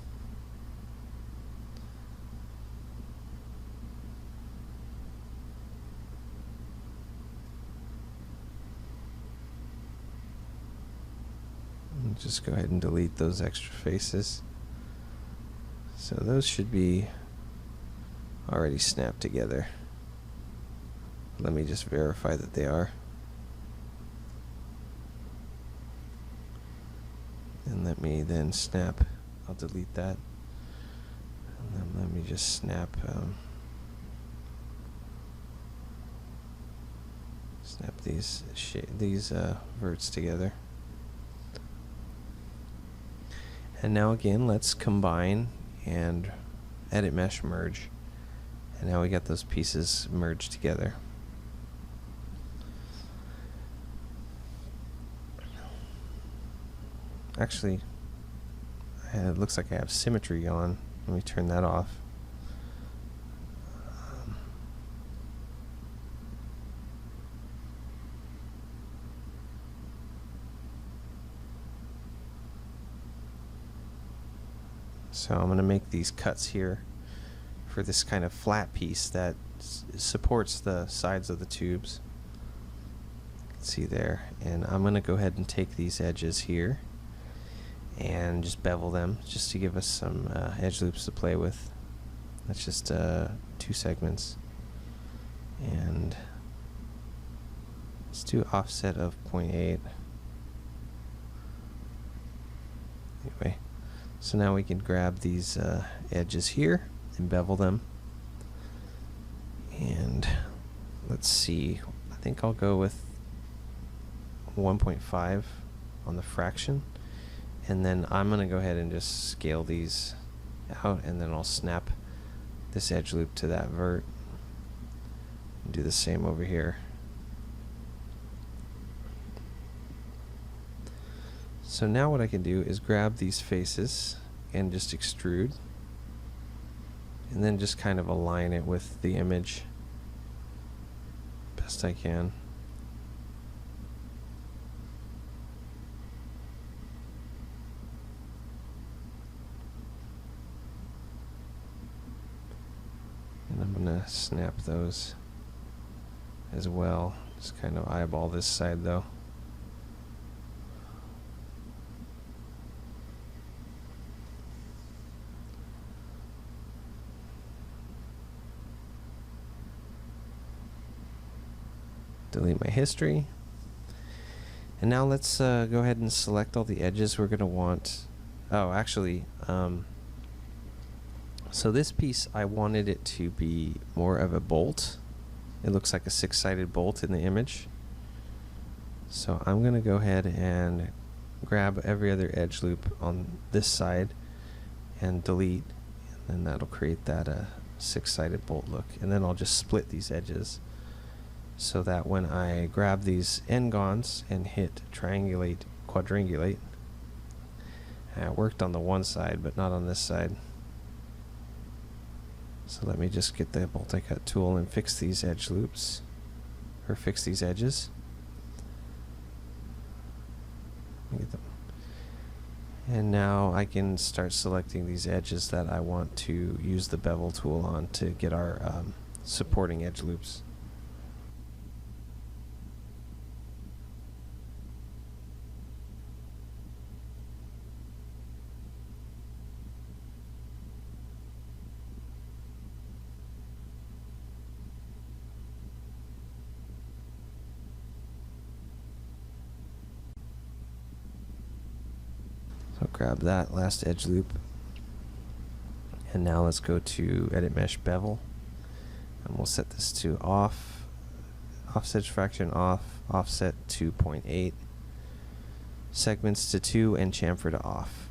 Just go ahead and delete those extra faces. So those should be already snapped together. Let me just verify that they are. And let me then snap. I'll delete that. And then let me just snap these verts together. And now again, let's combine and edit mesh merge. And now we got those pieces merged together. Actually, it looks like I have symmetry on. Let me turn that off. So I'm going to make these cuts here for this kind of flat piece that supports the sides of the tubes. You can see there. And I'm going to go ahead and take these edges here and just bevel them just to give us some edge loops to play with. That's just 2 segments. And let's do offset of 0.8. Anyway. So now we can grab these edges here and bevel them. And let's see, I think I'll go with 1.5 on the fraction. And then I'm going to go ahead and just scale these out, and then I'll snap this edge loop to that vert. And do the same over here. So now what I can do is grab these faces and just extrude, and then just kind of align it with the image best I can. And I'm going to snap those as well. Just kind of eyeball this side though. Delete my history. And now let's go ahead and select all the edges we're going to want. Oh, actually, so this piece, I wanted it to be more of a bolt. It looks like a 6-sided bolt in the image. So I'm going to go ahead and grab every other edge loop on this side and delete. And then that'll create that 6-sided bolt look. And then I'll just split these edges, so that when I grab these n-gons and hit triangulate, quadrangulate, it worked on the one side but not on this side. So let me just get the multi-cut tool and fix these edge loops, or fix these edges. Get them. And now I can start selecting these edges that I want to use the bevel tool on to get our supporting edge loops. So grab that last edge loop, and now let's go to Edit Mesh Bevel, and we'll set this to off, offset fraction off, offset to 0.8, segments to 2, and chamfer to off.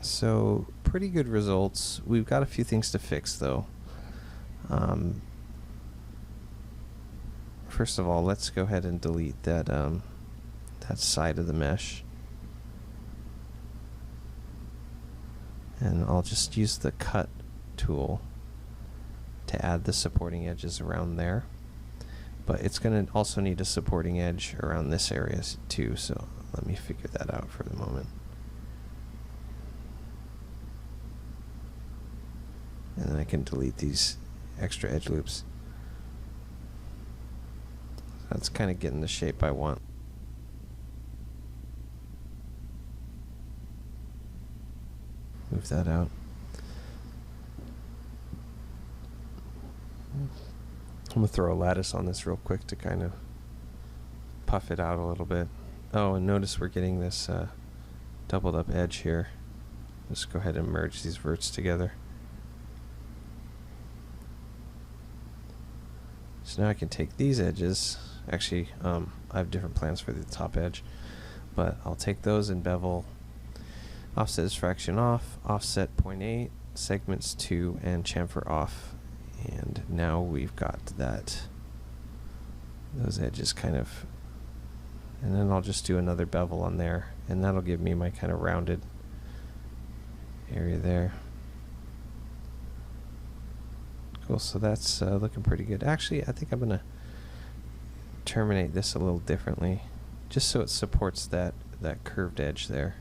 So pretty good results. We've got a few things to fix though. First of all, let's go ahead and delete that that side of the mesh. And I'll just use the cut tool to add the supporting edges around there. But it's going to also need a supporting edge around this area too, so let me figure that out for the moment. And then I can delete these extra edge loops. That's kind of getting the shape I want. Move that out. I'm going to throw a lattice on this real quick to kind of puff it out a little bit. Oh, and notice we're getting this doubled up edge here. Just go ahead and merge these verts together. So now I can take these edges. Actually, I have different plans for the top edge, but I'll take those and bevel. Offset is fraction off, offset 0.8, segments 2, and chamfer off. And now we've got that, those edges kind of, and then I'll just do another bevel on there, and that'll give me my kind of rounded area there. Cool, so that's looking pretty good. Actually, I think I'm going to terminate this a little differently, just so it supports that curved edge there.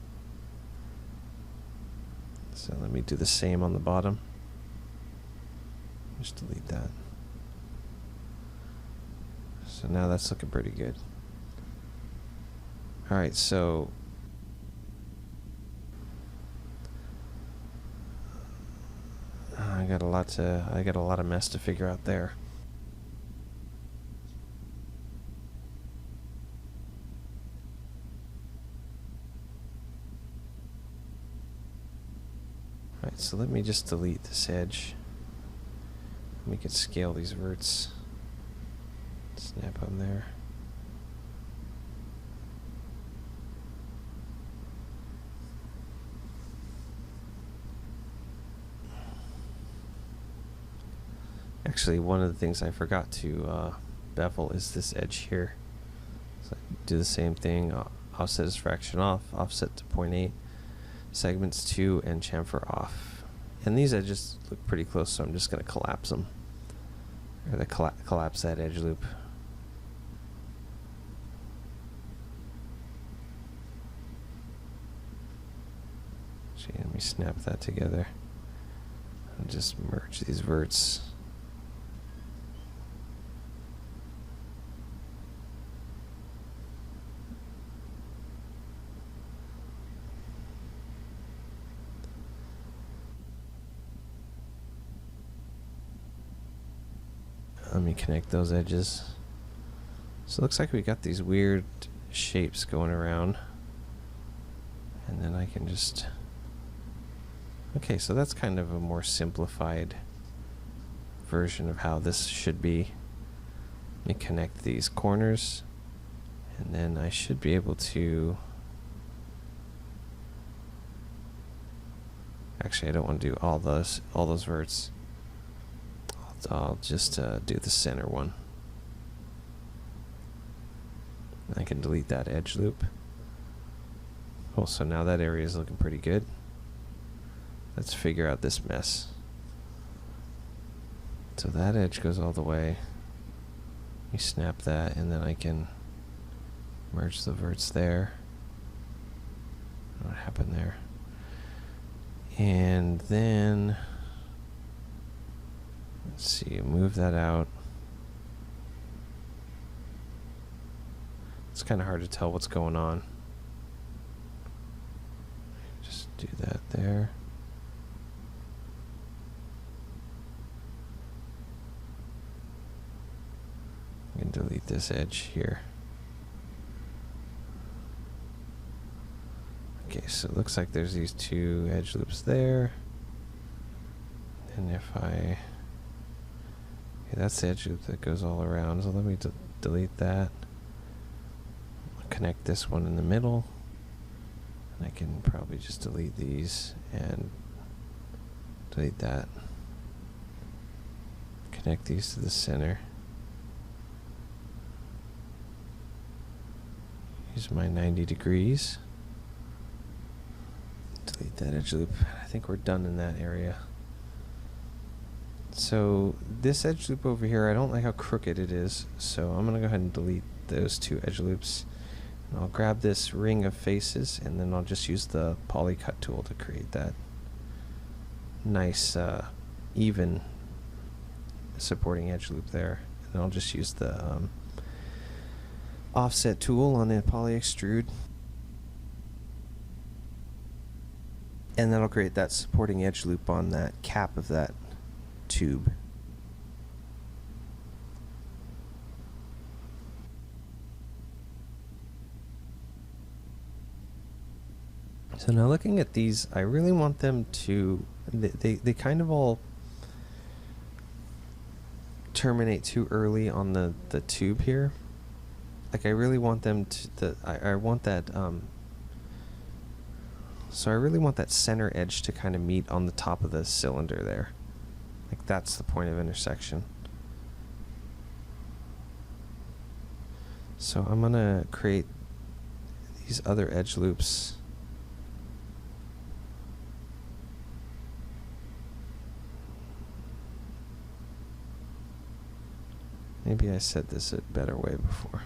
So let me do the same on the bottom. Just delete that. So now that's looking pretty good. Alright, so I got a lot of mess to figure out there. Alright, so let me just delete this edge. We can scale these verts. Snap them there. Actually, one of the things I forgot to bevel is this edge here. So I do the same thing. Offset is fraction off, offset to 0.8, segments 2, and chamfer off. And these edges look pretty close, so I'm just going to collapse them. Or collapse that edge loop. Actually, let me snap that together. And just merge these verts. Let me connect those edges. So it looks like we got these weird shapes going around. And then I can just... Okay, so that's kind of a more simplified version of how this should be. Let me connect these corners. And then I should be able to... Actually, I don't want to do all those verts. I'll just do the center one. I can delete that edge loop. Oh, so now that area is looking pretty good. Let's figure out this mess. So that edge goes all the way. You snap that, and then I can merge the verts there. what happened there. And then, let's see, move that out. It's kind of hard to tell what's going on. Just do that there. I can delete this edge here. Okay, so it looks like there's these two edge loops there. And if I... Okay, that's the edge loop that goes all around, so let me delete that. I'll connect this one in the middle. And I can probably just delete these and delete that. Connect these to the center. Use my 90 degrees. Delete that edge loop. I think we're done in that area. So this edge loop over here, I don't like how crooked it is, so I'm going to go ahead and delete those two edge loops. And I'll grab this ring of faces, and then I'll just use the Polycut tool to create that nice even supporting edge loop there. And I'll just use the offset tool on the poly extrude, and that'll create that supporting edge loop on that cap of that tube. So now looking at these, I really want them to, they kind of all terminate too early on the tube here. Like I really want them to, I want that, so I really want that center edge to kind of meet on the top of the cylinder there. Like that's the point of intersection. So I'm gonna create these other edge loops. Maybe I said this a better way before.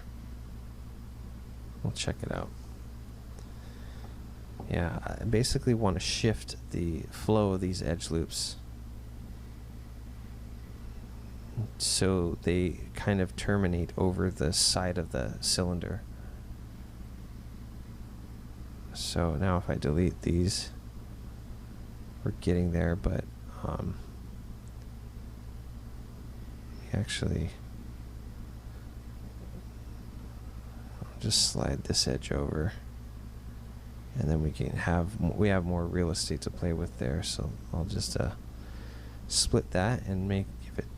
We'll check it out. Yeah, I basically want to shift the flow of these edge loops so they kind of terminate over the side of the cylinder. So now if I delete these, we're getting there, but actually I'll just slide this edge over, and then we can have more real estate to play with there. So I'll just split that and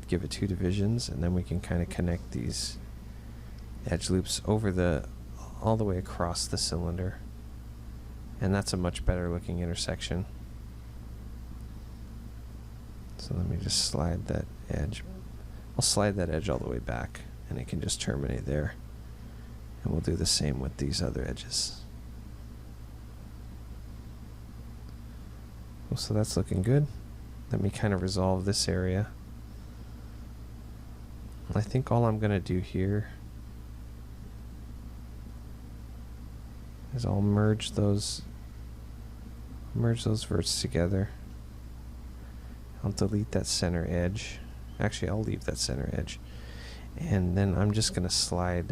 give it two divisions, and then we can kind of connect these edge loops over all the way across the cylinder, and that's a much better looking intersection. So let me just slide that edge. I'll slide that edge all the way back, and it can just terminate there. And we'll do the same with these other edges. Well, so that's looking good. Let me kind of resolve this area. I think all I'm going to do here is I'll merge those verts together. I'll delete that center edge. Actually, I'll leave that center edge. And then I'm just going to slide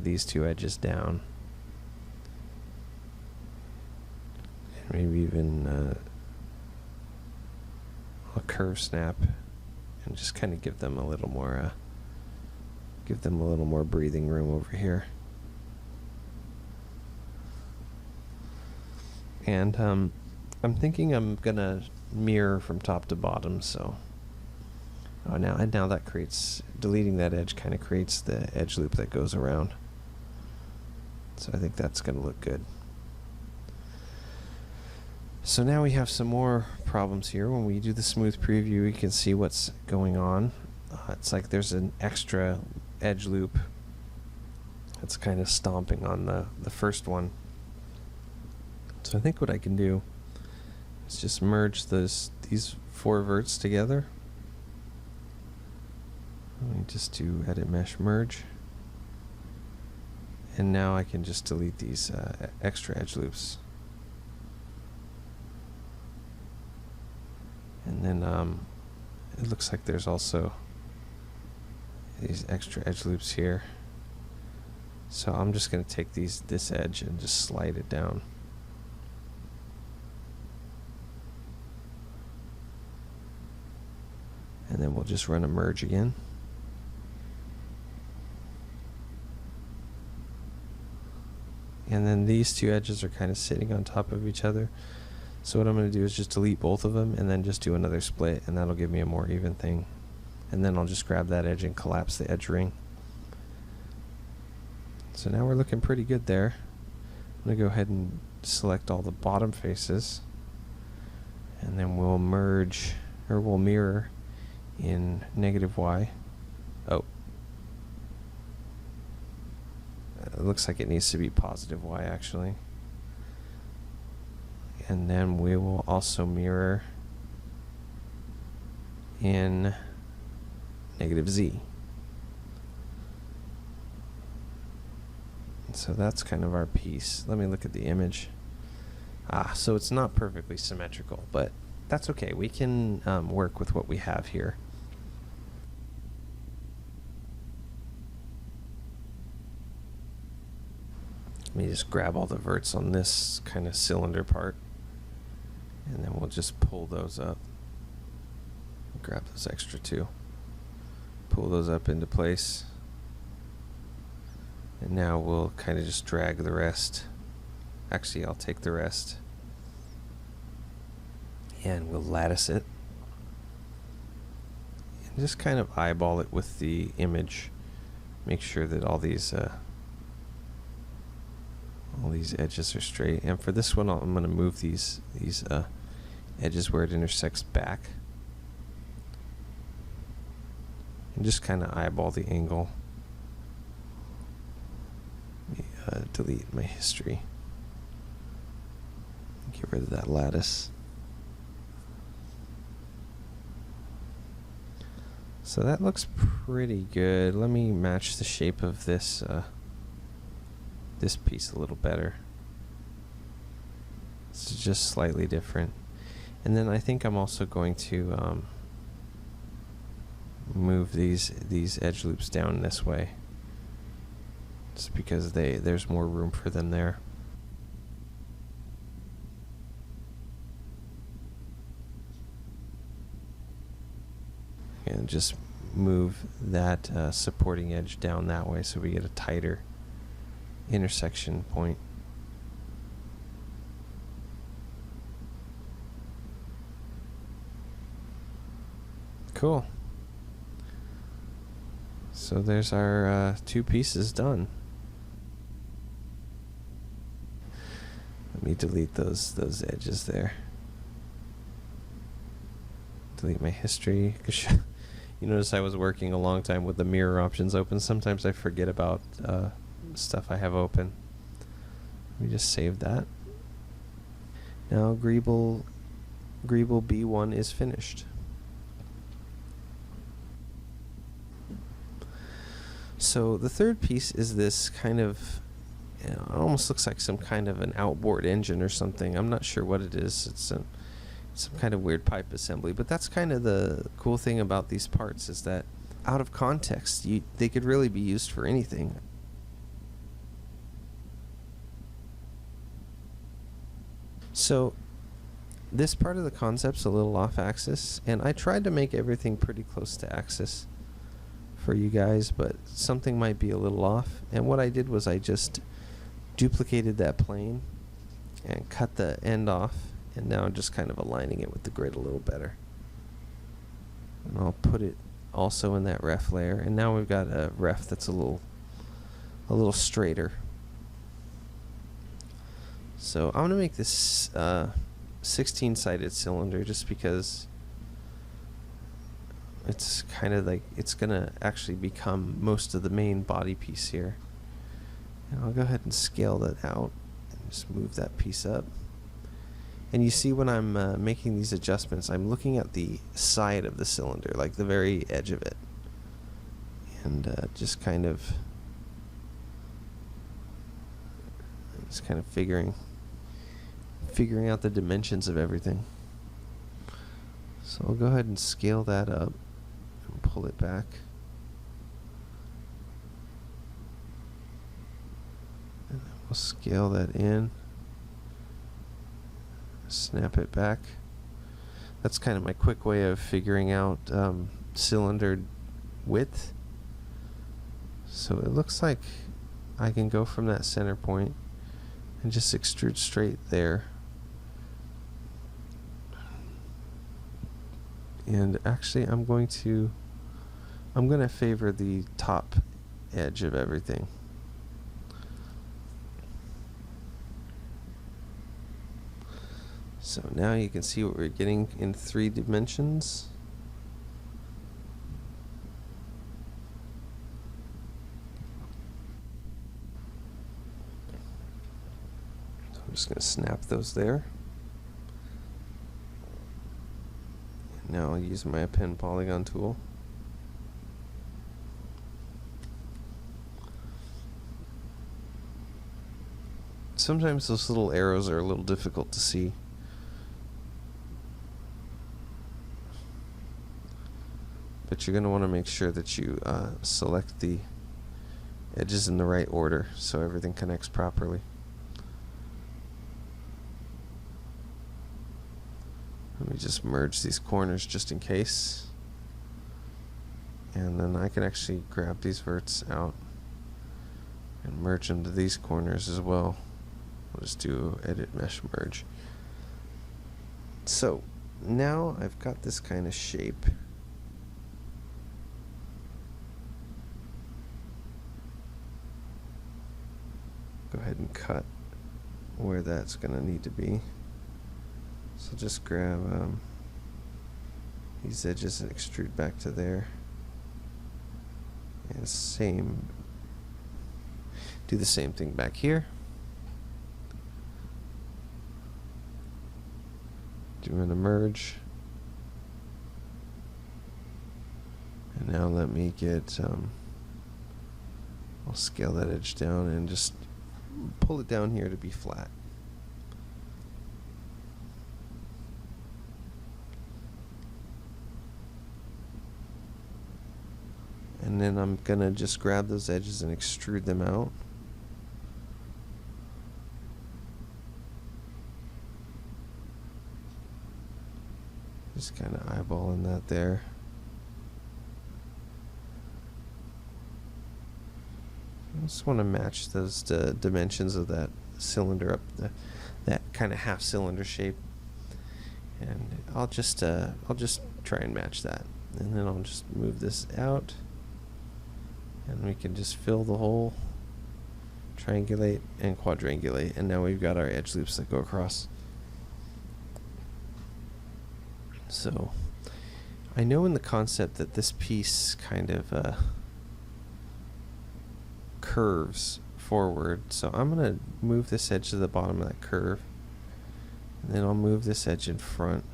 these two edges down. And maybe even a curve snap, and just kind of give them a little more breathing room over here. And I'm thinking I'm gonna mirror from top to bottom, so now that creates, deleting that edge kind of creates the edge loop that goes around. So I think that's gonna look good. So now we have some more problems here. When we do the smooth preview, we can see what's going on. It's like there's an extra edge loop that's kind of stomping on the first one. So I think what I can do is just merge these four verts together. Let me just do edit mesh merge. And now I can just delete these extra edge loops. And then it looks like there's also these extra edge loops here. So I'm just going to take this edge and just slide it down. And then we'll just run a merge again. And then these two edges are kind of sitting on top of each other. So what I'm going to do is just delete both of them and then just do another split, and that'll give me a more even thing. And then I'll just grab that edge and collapse the edge ring. So now we're looking pretty good there. I'm going to go ahead and select all the bottom faces, and then we'll merge, or we'll mirror in -y. Oh. It looks like it needs to be +y actually. And then we will also mirror in -z. So that's kind of our piece. Let me look at the image. So it's not perfectly symmetrical, but that's okay. We can work with what we have here. Let me just grab all the verts on this kind of cylinder part, and then we'll just pull those up. Grab those extra two. Pull those up into place. And now we'll kind of just drag the rest. Actually, I'll take the rest. And we'll lattice it. And just kind of eyeball it with the image. Make sure that all these edges are straight. And for this one, I'm going to move these edges where it intersects back. And just kind of eyeball the angle. Delete my history. Get rid of that lattice. So that looks pretty good. Let me match the shape of this this piece a little better. It's just slightly different. And then I think I'm also going to move these edge loops down this way. Just because there's more room for them there. And just move that supporting edge down that way so we get a tighter intersection point. Cool. So there's our two pieces done. Let me delete those edges there. Delete my history. You notice I was working a long time with the mirror options open. Sometimes I forget about stuff I have open. Let me just save that. Now GreebleB 1 is finished. So the third piece is this kind of, it almost looks like some kind of an outboard engine or something. I'm not sure what it is. It's some kind of weird pipe assembly. But that's kind of the cool thing about these parts, is that out of context, they could really be used for anything. So this part of the concept's a little off axis, and I tried to make everything pretty close to axis for you guys, but something might be a little off. And what I did was I just duplicated that plane and cut the end off, and now I'm just kind of aligning it with the grid a little better. And I'll put it also in that ref layer, and now we've got a ref that's a little straighter. So I'm gonna make this 16-sided cylinder just because it's kind of like it's gonna actually become most of the main body piece here. And I'll go ahead and scale that out and just move that piece up. And you see when I'm making these adjustments, I'm looking at the side of the cylinder, like the very edge of it, and just kind of Just kind of figuring out the dimensions of everything. So I'll go ahead and scale that up and pull it back. And then we'll scale that in, snap it back. That's kind of my quick way of figuring out cylinder width. So it looks like I can go from that center point and just extrude straight there. And actually I'm going to favor the top edge of everything. So now you can see what we're getting in 3 dimensions. So I'm just going to snap those there. Now I'll use my pen polygon tool. Sometimes those little arrows are a little difficult to see. But you're going to want to make sure that you select the edges in the right order so everything connects properly. Let me just merge these corners just in case. And then I can actually grab these verts out and merge them to these corners as well. I'll just do edit mesh merge. So now I've got this kind of shape. Go ahead and cut where that's going to need to be. So just grab these edges and extrude back to there. And do the same thing back here. Doing a merge. And now let me get, I'll scale that edge down and just pull it down here to be flat. And then I'm gonna just grab those edges and extrude them out. Just kind of eyeballing that there. I just want to match those dimensions of that cylinder up, that kind of half cylinder shape. And I'll just try and match that. And then I'll just move this out. And we can just fill the hole, triangulate, and quadrangulate. And now we've got our edge loops that go across. So I know in the concept that this piece kind of curves forward. So I'm going to move this edge to the bottom of that curve. And then I'll move this edge in front.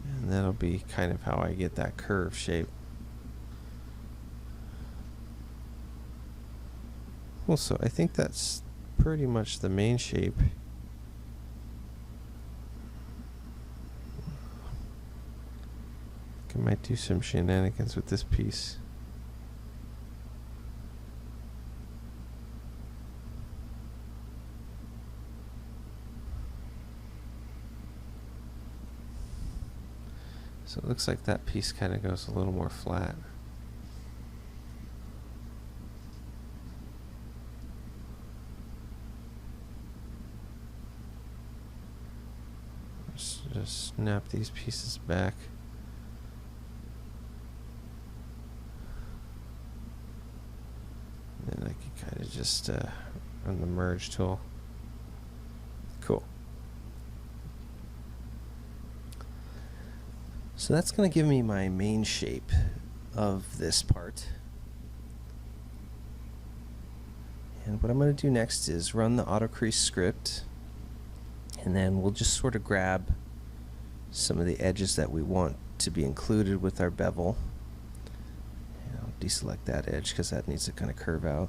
And that'll be kind of how I get that curve shape. Well, so I think that's pretty much the main shape. I might do some shenanigans with this piece. So it looks like that piece kind of goes a little more flat. Just snap these pieces back. Then I can kind of just run the merge tool. Cool. So that's going to give me my main shape of this part. And what I'm going to do next is run the AutoCrease script, and then we'll just sort of grab some of the edges that we want to be included with our bevel. And I'll deselect that edge because that needs to kind of curve out.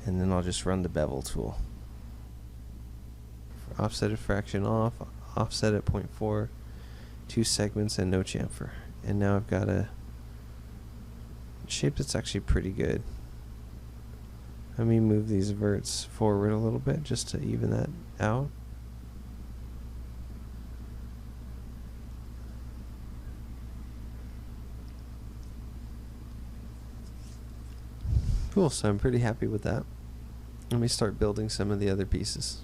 And then I'll just run the bevel tool. Offset fraction off, offset at 0.4, 2 segments and no chamfer. And now I've got a shape that's actually pretty good. Let me move these verts forward a little bit just to even that out. Cool, so I'm pretty happy with that. Let me start building some of the other pieces.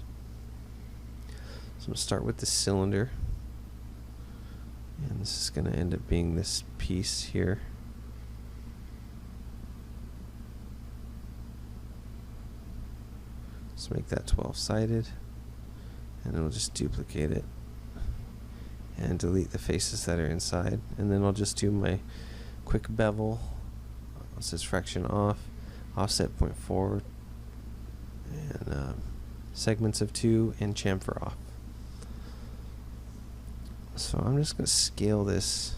So I'm going to start with the cylinder. And this is going to end up being this piece here. Let's make that 12-sided. And then we'll just duplicate it. And delete the faces that are inside. And then I'll just do my quick bevel. This is fraction off. Offset 0.4. And segments of 2 and chamfer off. So I'm just going to scale this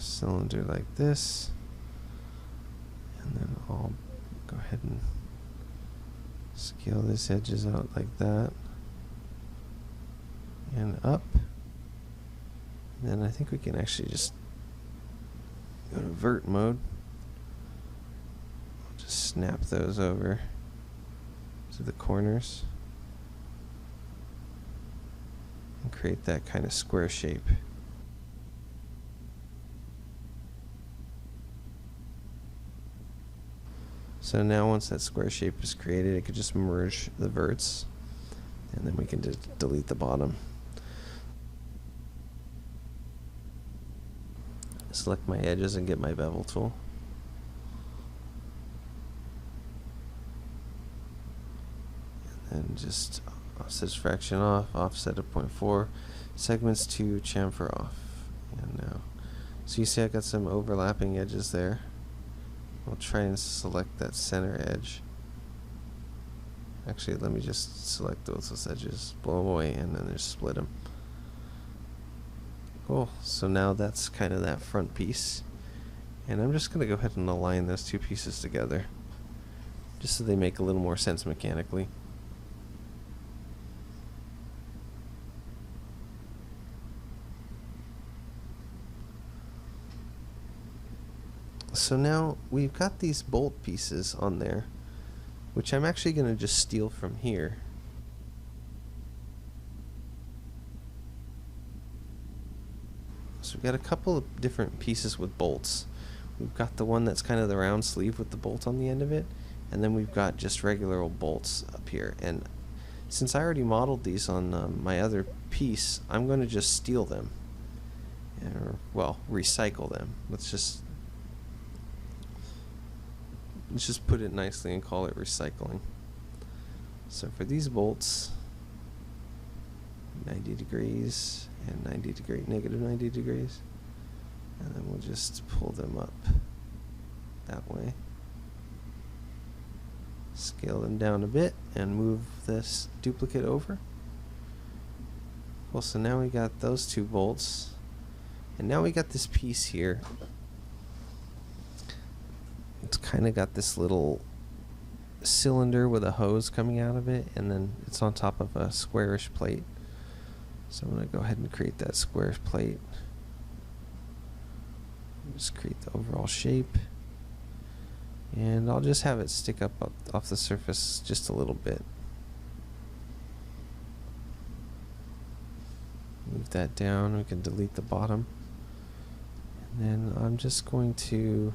cylinder like this, and then I'll go ahead and scale this edges out like that and up. And then I think we can actually just go to vert mode. I'll just snap those over to the corners and create that kind of square shape. So now once that square shape is created, it could just merge the verts, and then we can just delete the bottom. Select my edges and get my bevel tool. And then just offset fraction off, offset of 0.4, segments 2, chamfer off. And now, so you see I got some overlapping edges there. I'll try and select that center edge. Actually, let me just select those edges, blow them away, and then just split them. Cool, so now that's kind of that front piece. And I'm just going to go ahead and align those two pieces together, just so they make a little more sense mechanically. So now we've got these bolt pieces on there, which I'm actually going to just steal from here. So we've got a couple of different pieces with bolts. We've got the one that's kind of the round sleeve with the bolt on the end of it, and then we've got just regular old bolts up here. And since I already modeled these on my other piece, I'm going to just steal them, or well, recycle them. Let's just put it nicely and call it recycling. So for these bolts, 90 degrees and 90 degree, negative 90 degrees, and then we'll just pull them up that way. Scale them down a bit and move this duplicate over. Well, so now we got those two bolts, and now we got this piece here. It's kind of got this little cylinder with a hose coming out of it, and then it's on top of a squarish plate. So I'm going to go ahead and create that squarish plate. Just create the overall shape, and I'll just have it stick up off the surface just a little bit. Move that down. We can delete the bottom, and then I'm just going to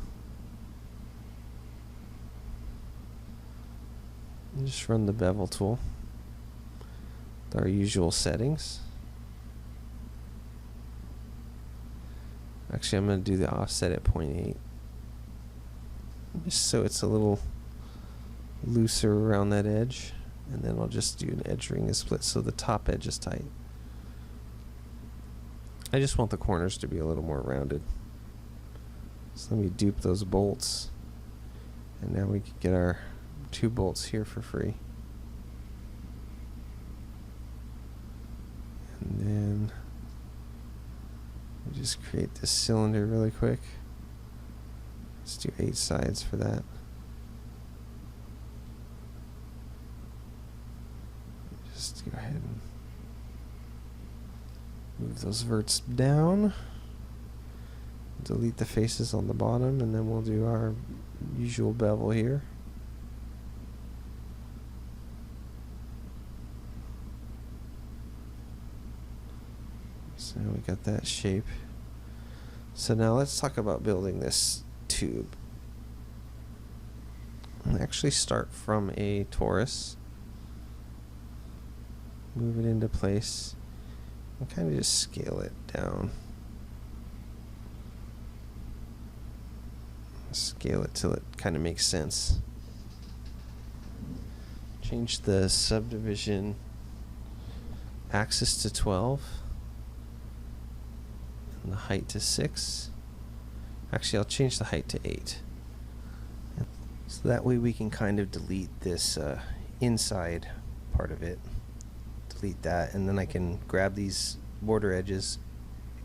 just run the bevel tool with our usual settings. Actually, I'm going to do the offset at 0.8, just so it's a little looser around that edge, and then I'll just do an edge ring and split so the top edge is tight. I just want the corners to be a little more rounded. So let me dupe those bolts, and now we can get our two bolts here for free. And then just create this cylinder really quick. Let's do 8 sides for that. Just go ahead and move those verts down. Delete the faces on the bottom, and then we'll do our usual bevel here. So we got that shape. So now let's talk about building this tube. I'll actually start from a torus, move it into place, and kind of just scale it down. Scale it till it kind of makes sense. Change the subdivision axis to 12 and the height to 6. Actually, I'll change the height to 8. So that way we can kind of delete this inside part of it. Delete that, and then I can grab these border edges,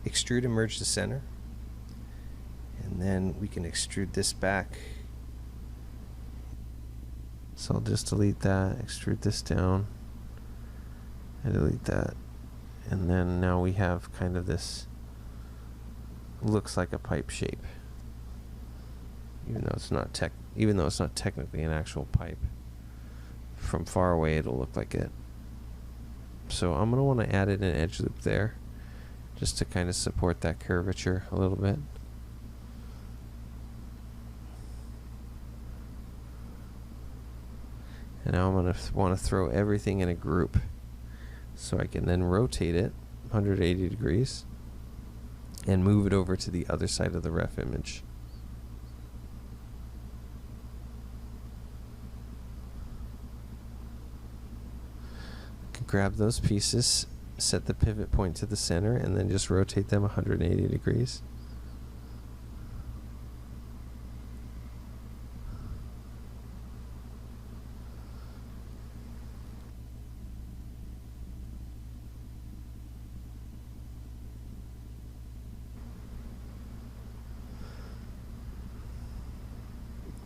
extrude and merge to center. And then we can extrude this back. So I'll just delete that, extrude this down, and delete that. And then now we have kind of this, looks like a pipe shape. Even though it's not technically an actual pipe. From far away it'll look like it. So I'm gonna want to add in an edge loop there, just to kind of support that curvature a little bit. And now I'm going to want to throw everything in a group, so I can then rotate it 180 degrees and move it over to the other side of the ref image. I can grab those pieces, set the pivot point to the center, and then just rotate them 180 degrees.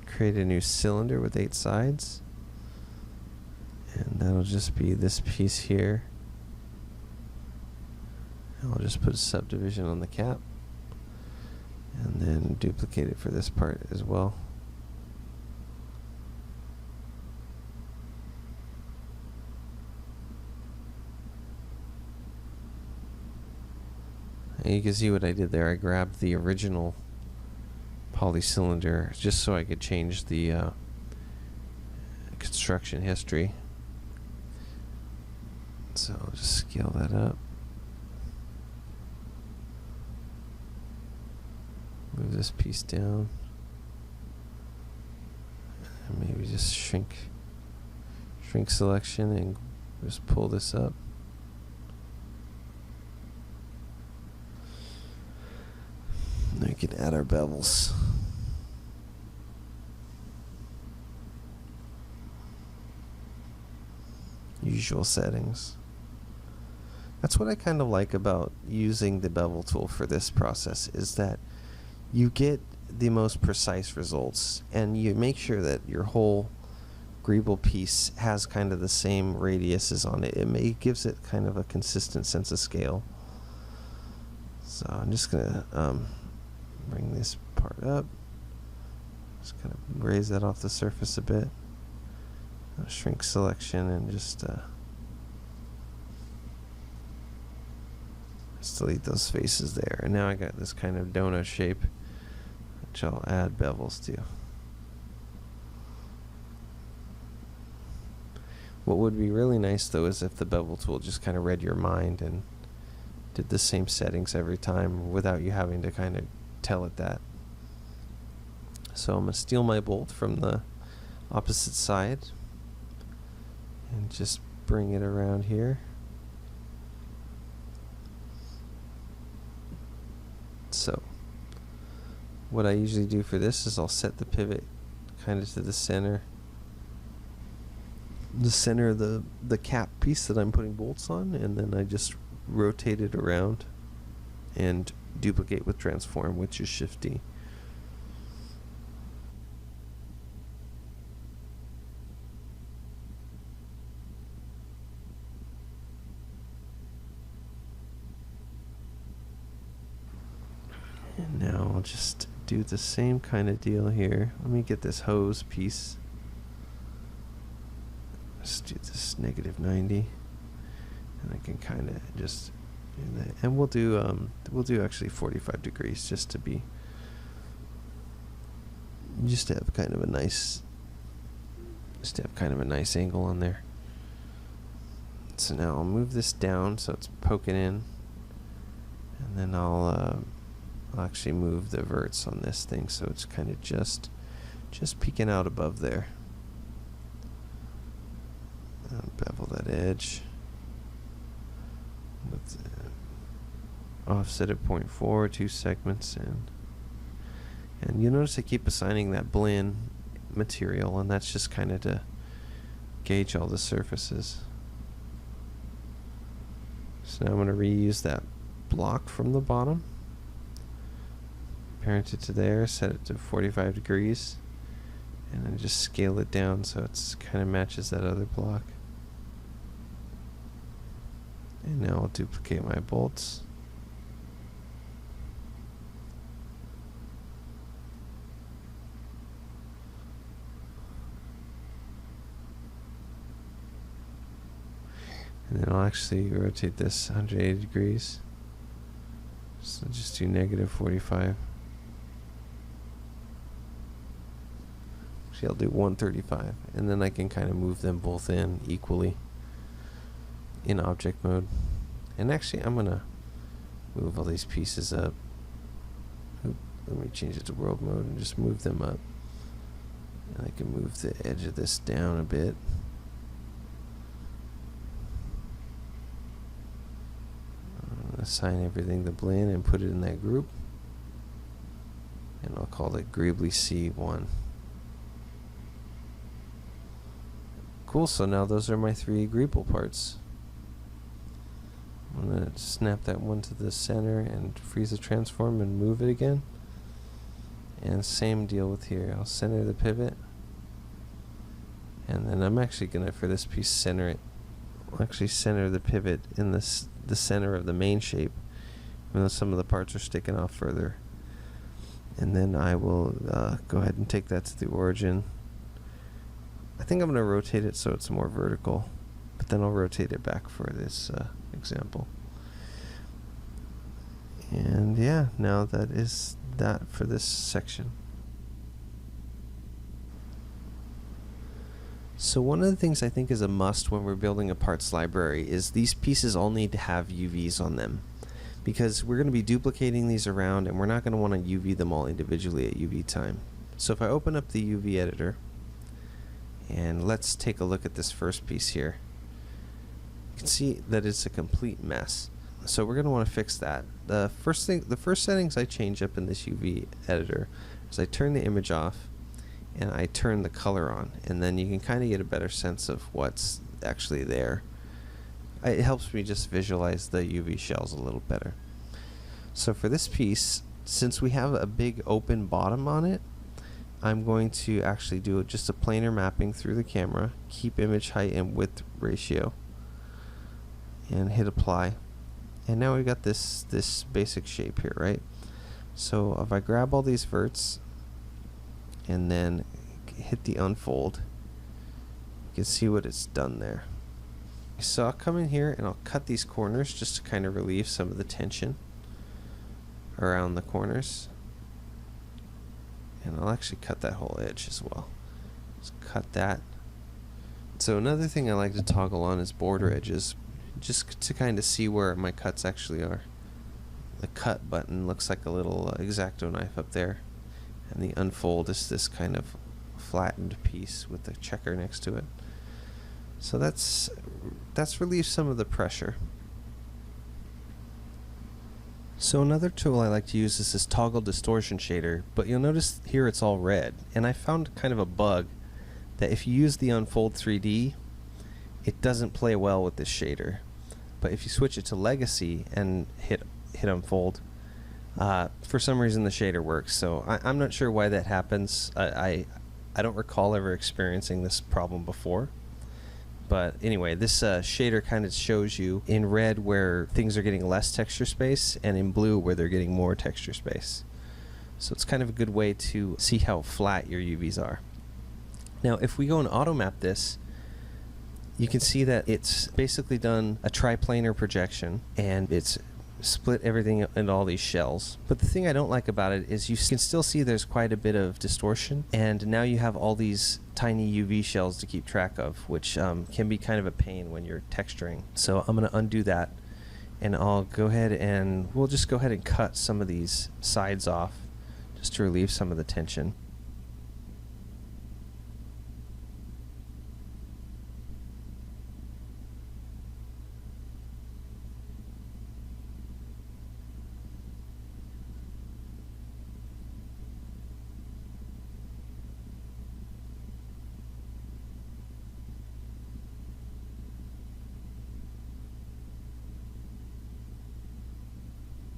Create a new cylinder with 8 sides, and that'll just be this piece here. I'll just put a subdivision on the cap and then duplicate it for this part as well. And you can see what I did there. I grabbed the original poly cylinder just so I could change the construction history. So I'll just scale that up. Move this piece down. And maybe just shrink selection and just pull this up. Then we can add our bevels. Usual settings. That's what I kind of like about using the bevel tool for this process, is that you get the most precise results, and you make sure that your whole Greeble piece has kind of the same radiuses on it. It gives it kind of a consistent sense of scale. So I'm just gonna bring this part up, just kind of raise that off the surface a bit. Shrink selection and just delete those faces there. And now I got this kind of donut shape, which I'll add bevels to. What would be really nice though is if the bevel tool just kind of read your mind and did the same settings every time without you having to kind of tell it that. So I'm going to steal my bolt from the opposite side and just bring it around here. So what I usually do for this is I'll set the pivot kind of to the center of the cap piece that I'm putting bolts on, and then I just rotate it around and duplicate with transform, which is Shift D. And now I'll just do the same kind of deal here. Let me get this hose piece. Let's do this -90, and I can kind of just do that. And we'll do actually 45 degrees just to have kind of a nice angle on there. So now I'll move this down so it's poking in, and then I'll actually move the verts on this thing so it's kind of just peeking out above there. Bevel that edge. Let's offset at 0.4, 2 segments, and you notice I keep assigning that blend material, and that's just kind of to gauge all the surfaces. So now I'm going to reuse that block from the bottom, parent it to there, set it to 45 degrees, and then just scale it down so it's kind of matches that other block. And now I'll duplicate my bolts. And then I'll actually rotate this 180 degrees. So just do -45. Actually, I'll do 135. And then I can kind of move them both in equally in object mode. And actually, I'm going to move all these pieces up. Let me change it to world mode and just move them up. And I can move the edge of this down a bit. Assign everything to blend and put it in that group, and I'll call it GreebleC 1. Cool, so now those are my 3 Greeble parts. I'm going to snap that one to the center and freeze the transform and move it again. And same deal with here. I'll center the pivot, and then I'm actually going to, for this piece, center it. I'll actually center the pivot in the center of the main shape, even though some of the parts are sticking off further. And then I will go ahead and take that to the origin. I think I'm going to rotate it so it's more vertical, but then I'll rotate it back for this example. And yeah, now that is that for this section. So one of the things I think is a must when we're building a parts library is these pieces all need to have UVs on them, because we're going to be duplicating these around and we're not going to want to UV them all individually at UV time. So if I open up the UV editor and let's take a look at this first piece here, you can see that it's a complete mess. So we're going to want to fix that. The first settings I change up in this UV editor is I turn the image off and I turn the color on, and then you can kind of get a better sense of what's actually there. It helps me just visualize the UV shells a little better. So for this piece, since we have a big open bottom on it, I'm going to actually do just a planar mapping through the camera, keep image height and width ratio, and hit apply. And now we've got this basic shape here, right? So if I grab all these verts and then hit the unfold, you can see what it's done there. So I'll come in here and I'll cut these corners just to kind of relieve some of the tension around the corners. And I'll actually cut that whole edge as well. Just cut that. So another thing I like to toggle on is border edges, just to kind of see where my cuts actually are. The cut button looks like a little X-Acto knife up there, and the unfold is this kind of flattened piece with the checker next to it. So that's relieved some of the pressure. So another tool I like to use is this toggle distortion shader, but you'll notice here it's all red, and I found kind of a bug that if you use the unfold 3D, it doesn't play well with this shader. But if you switch it to legacy and hit unfold, For some reason the shader works, so I'm not sure why that happens. I don't recall ever experiencing this problem before. But anyway, this shader kind of shows you in red where things are getting less texture space and in blue where they're getting more texture space. So it's kind of a good way to see how flat your UVs are. Now if we go and auto map this, you can see that it's basically done a triplanar projection and it's split everything into all these shells. But the thing I don't like about it is you can still see there's quite a bit of distortion, and now you have all these tiny UV shells to keep track of, which can be kind of a pain when you're texturing. So I'm going to undo that, and I'll go ahead and we'll just go ahead and cut some of these sides off just to relieve some of the tension.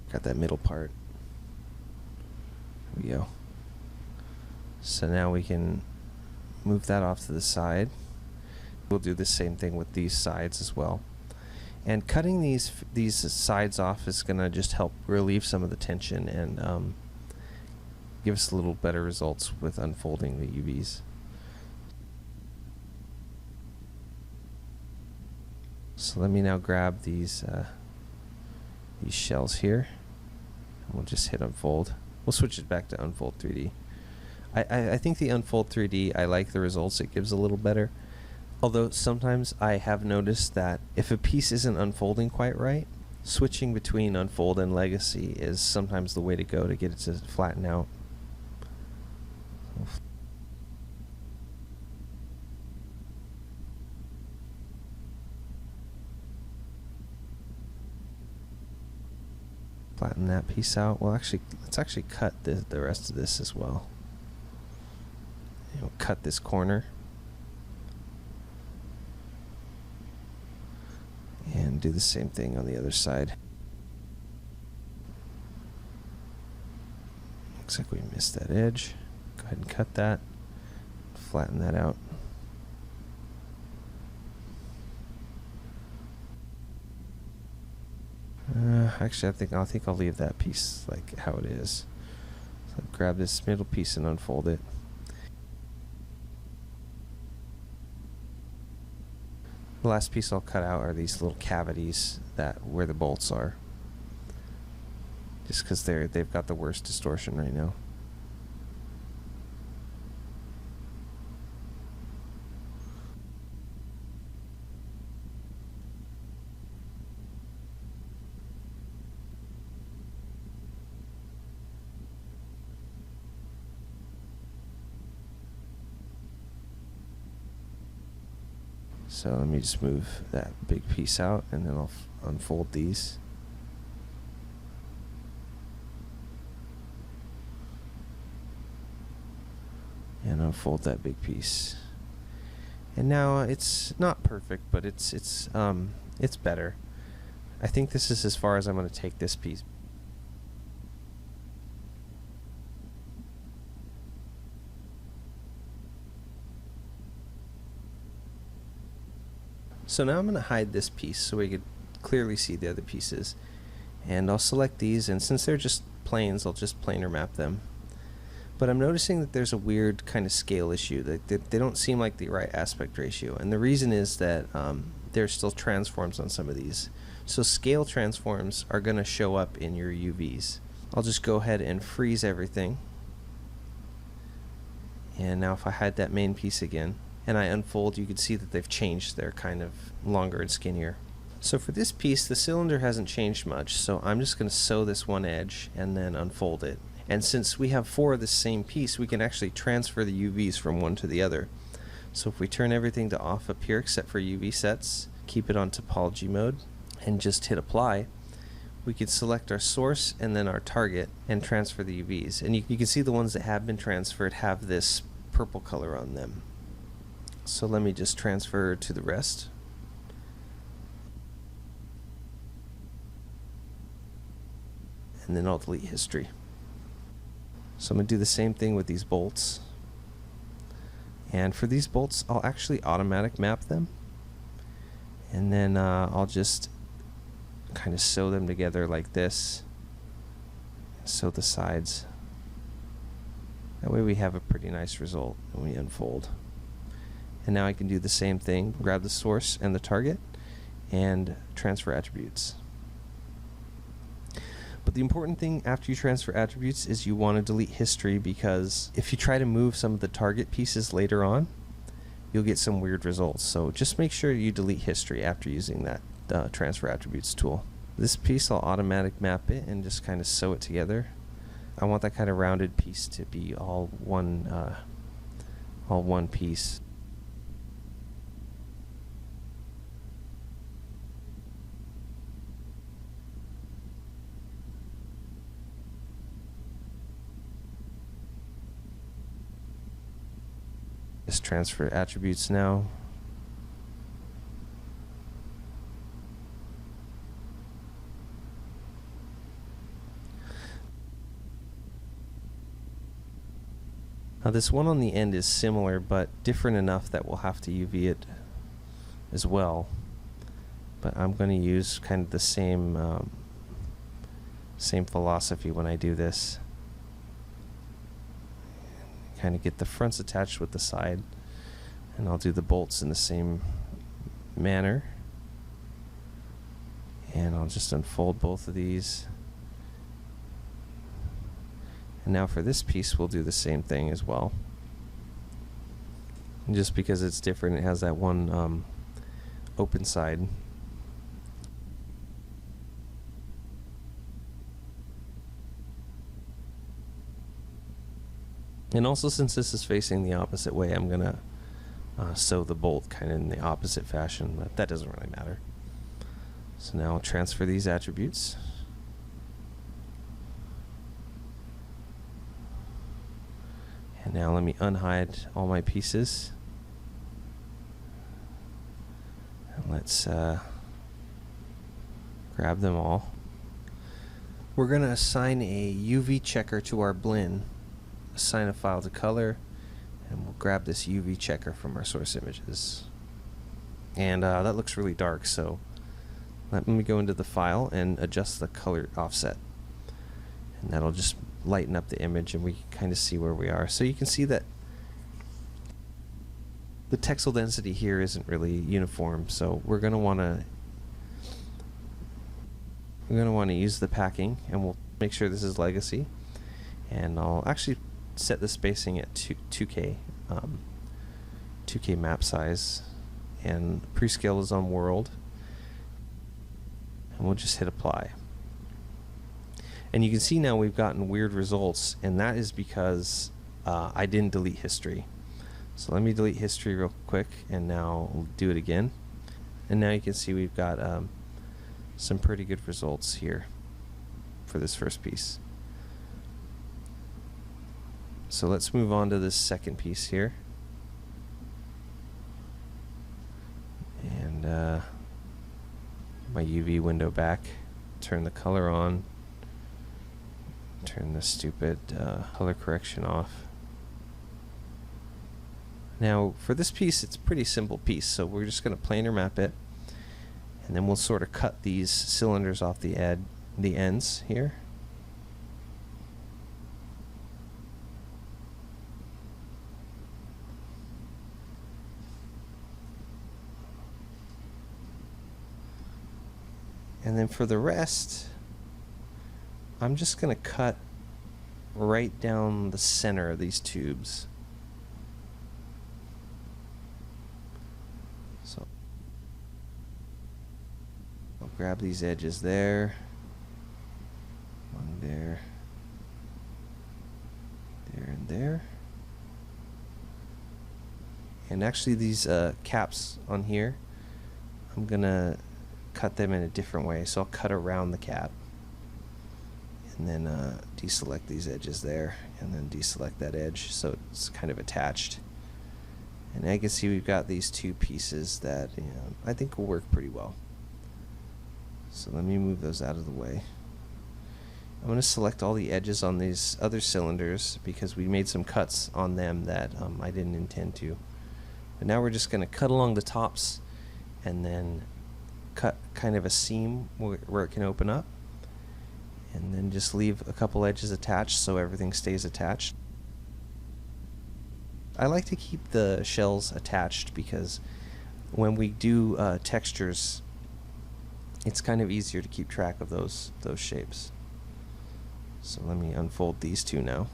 Got that middle part. There we go. So now we can move that off to the side. We'll do the same thing with these sides as well. And cutting these sides off is going to just help relieve some of the tension and give us a little better results with unfolding the UVs. So let me now grab these shells here. We'll just hit unfold. We'll switch it back to unfold 3D. I think the unfold 3D, I like the results it gives a little better. Although sometimes I have noticed that if a piece isn't unfolding quite right, switching between unfold and legacy is sometimes the way to go to get it to flatten out. Flatten that piece out. Well, actually, let's actually cut the rest of this as well. We'll cut this corner. And do the same thing on the other side. Looks like we missed that edge. Go ahead and cut that. Flatten that out. Actually, I think I'll leave that piece like how it is. So grab this middle piece and unfold it. The last piece I'll cut out are these little cavities where the bolts are. Just because they've got the worst distortion right now. So let me just move that big piece out and then I'll unfold these. And unfold that big piece. And now it's not perfect, but it's better. I think this is as far as I'm going to take this piece. So now I'm going to hide this piece so we could clearly see the other pieces. And I'll select these, and since they're just planes, I'll just planar map them. But I'm noticing that there's a weird kind of scale issue. They don't seem like the right aspect ratio. And the reason is that there's still transforms on some of these. So scale transforms are going to show up in your UVs. I'll just go ahead and freeze everything. And now if I hide that main piece again, and I unfold, you can see that they've changed. They're kind of longer and skinnier. So for this piece, the cylinder hasn't changed much, so I'm just going to sew this one edge and then unfold it. And since we have 4 of the same piece, we can actually transfer the UVs from one to the other. So if we turn everything to off up here except for UV sets, keep it on topology mode, and just hit apply, we could select our source and then our target and transfer the UVs. And you can see the ones that have been transferred have this purple color on them. So let me just transfer to the rest. and then I'll delete history. So I'm going to do the same thing with these bolts. And for these bolts, I'll actually automatic map them. And then I'll just kind of sew them together like this. Sew the sides. That way we have a pretty nice result when we unfold. And now I can do the same thing. Grab the source and the target and transfer attributes. But the important thing after you transfer attributes is you want to delete history, because if you try to move some of the target pieces later on, you'll get some weird results. So just make sure you delete history after using that transfer attributes tool. This piece I'll automatic map it and just kind of sew it together. I want that kind of rounded piece to be all one piece. Just transfer attributes now. Now this one on the end is similar but different enough that we'll have to UV it as well. But I'm going to use kind of the same philosophy when I do this. Kind of get the fronts attached with the side, and I'll do the bolts in the same manner. And I'll just unfold both of these. And now for this piece we'll do the same thing as well. And just because it's different, it has that one open side. And also, since this is facing the opposite way, I'm going to sew the bolt kind of in the opposite fashion, but that doesn't really matter. So now I'll transfer these attributes. And now let me unhide all my pieces. And let's grab them all. We're going to assign a UV checker to our blend. Assign a file to color, and we'll grab this UV checker from our source images. And that looks really dark, so let me go into the file and adjust the color offset. And that'll just lighten up the image, and we can kind of see where we are. So you can see that the texel density here isn't really uniform, so we're going to want to use the packing, and we'll make sure this is legacy. And I'll actually set the spacing at 2K map size, and prescale is on world, and we'll just hit apply. And you can see now we've gotten weird results, and that is because I didn't delete history. So let me delete history real quick, and now we'll do it again. And now you can see we've got some pretty good results here for this first piece. So let's move on to this second piece here. And my UV window back. Turn the color on. Turn the stupid color correction off. Now for this piece, it's a pretty simple piece, so we're just going to planar map it, and then we'll sort of cut these cylinders off the ends here. And then for the rest, I'm just going to cut right down the center of these tubes. So I'll grab these edges there, one there, there and there. And actually these caps on here, I'm going to cut them in a different way. So I'll cut around the cap, and then deselect these edges there, and then deselect that edge so it's kind of attached. And now you can see we've got these two pieces that I think will work pretty well. So let me move those out of the way. I'm going to select all the edges on these other cylinders because we made some cuts on them that I didn't intend to. But now we're just going to cut along the tops and then cut kind of a seam where it can open up, and then just leave a couple edges attached so everything stays attached. I like to keep the shells attached because when we do textures, it's kind of easier to keep track of those shapes. So let me unfold these two now.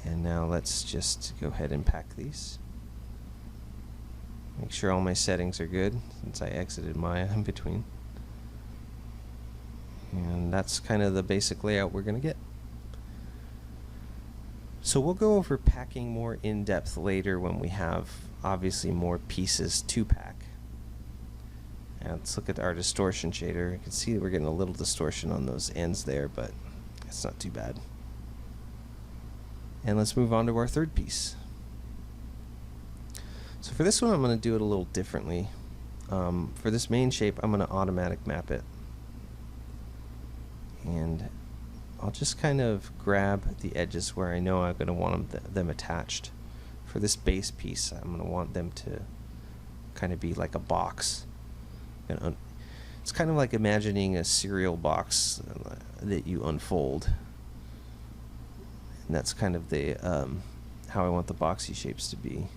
And now let's just go ahead and pack these. Make sure all my settings are good since I exited Maya in between. And that's kind of the basic layout we're going to get. So we'll go over packing more in depth later when we have obviously more pieces to pack. And let's look at our distortion shader. You can see that we're getting a little distortion on those ends there, but it's not too bad. And let's move on to our third piece. So for this one, I'm going to do it a little differently. For this main shape, I'm going to automatic map it. And I'll just kind of grab the edges where I know I'm going to want them attached. For this base piece, I'm going to want them to kind of be like a box. It's kind of like imagining a cereal box that you unfold. And that's kind of the how I want the boxy shapes to be.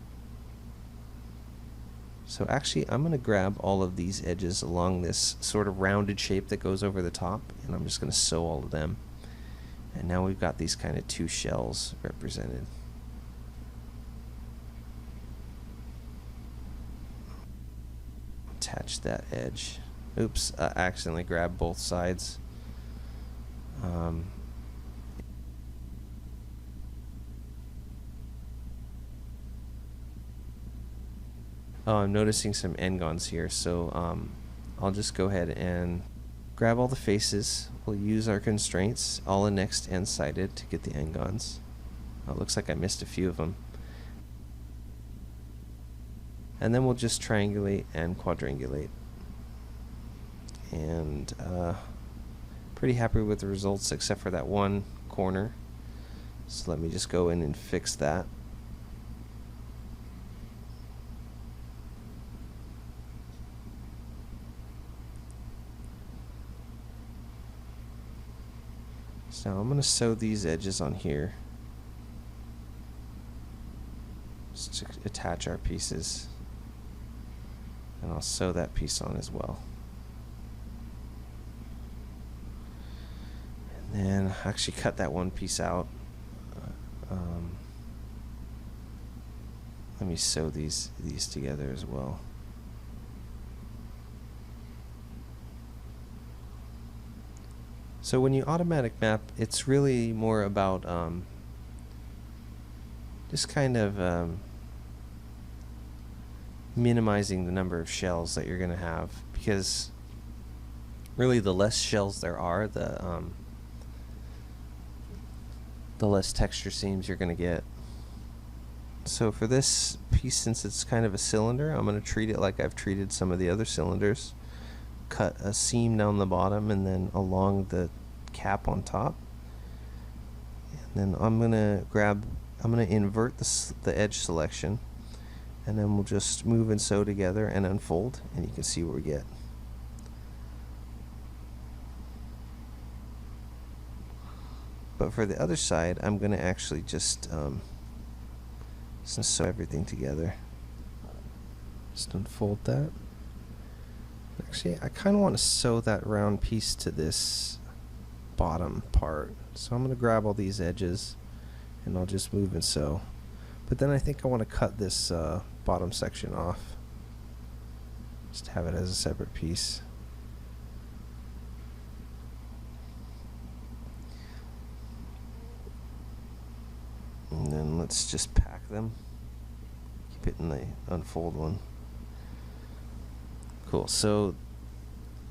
So actually, I'm going to grab all of these edges along this sort of rounded shape that goes over the top, and I'm just going to sew all of them. And now we've got these kind of two shells represented. Attach that edge. Oops, I accidentally grabbed both sides. Oh, I'm noticing some n-gons here, so I'll just go ahead and grab all the faces. We'll use our constraints, all annexed and sided, to get the n-gons. Oh, it looks like I missed a few of them. And then we'll just triangulate and quadrangulate. And pretty happy with the results except for that one corner. So let me just go in and fix that. So I'm going to sew these edges on here just to attach our pieces. And I'll sew that piece on as well. And then actually cut that one piece out. Let me sew these together as well. So when you automatic map, it's really more about just kind of minimizing the number of shells that you're going to have, because really the less shells there are, the less texture seams you're going to get. So for this piece, since it's kind of a cylinder, I'm going to treat it like I've treated some of the other cylinders. Cut a seam down the bottom and then along the cap on top. And then I'm going to invert the edge selection, and then we'll just move and sew together and unfold, and you can see what we get. But for the other side, I'm going to actually just sew everything together. Just unfold that. Actually, I kind of want to sew that round piece to this bottom part. So I'm going to grab all these edges and I'll just move and sew. But then I think I want to cut this bottom section off. Just have it as a separate piece. And then let's just pack them. Keep it in the unfold one. Cool, so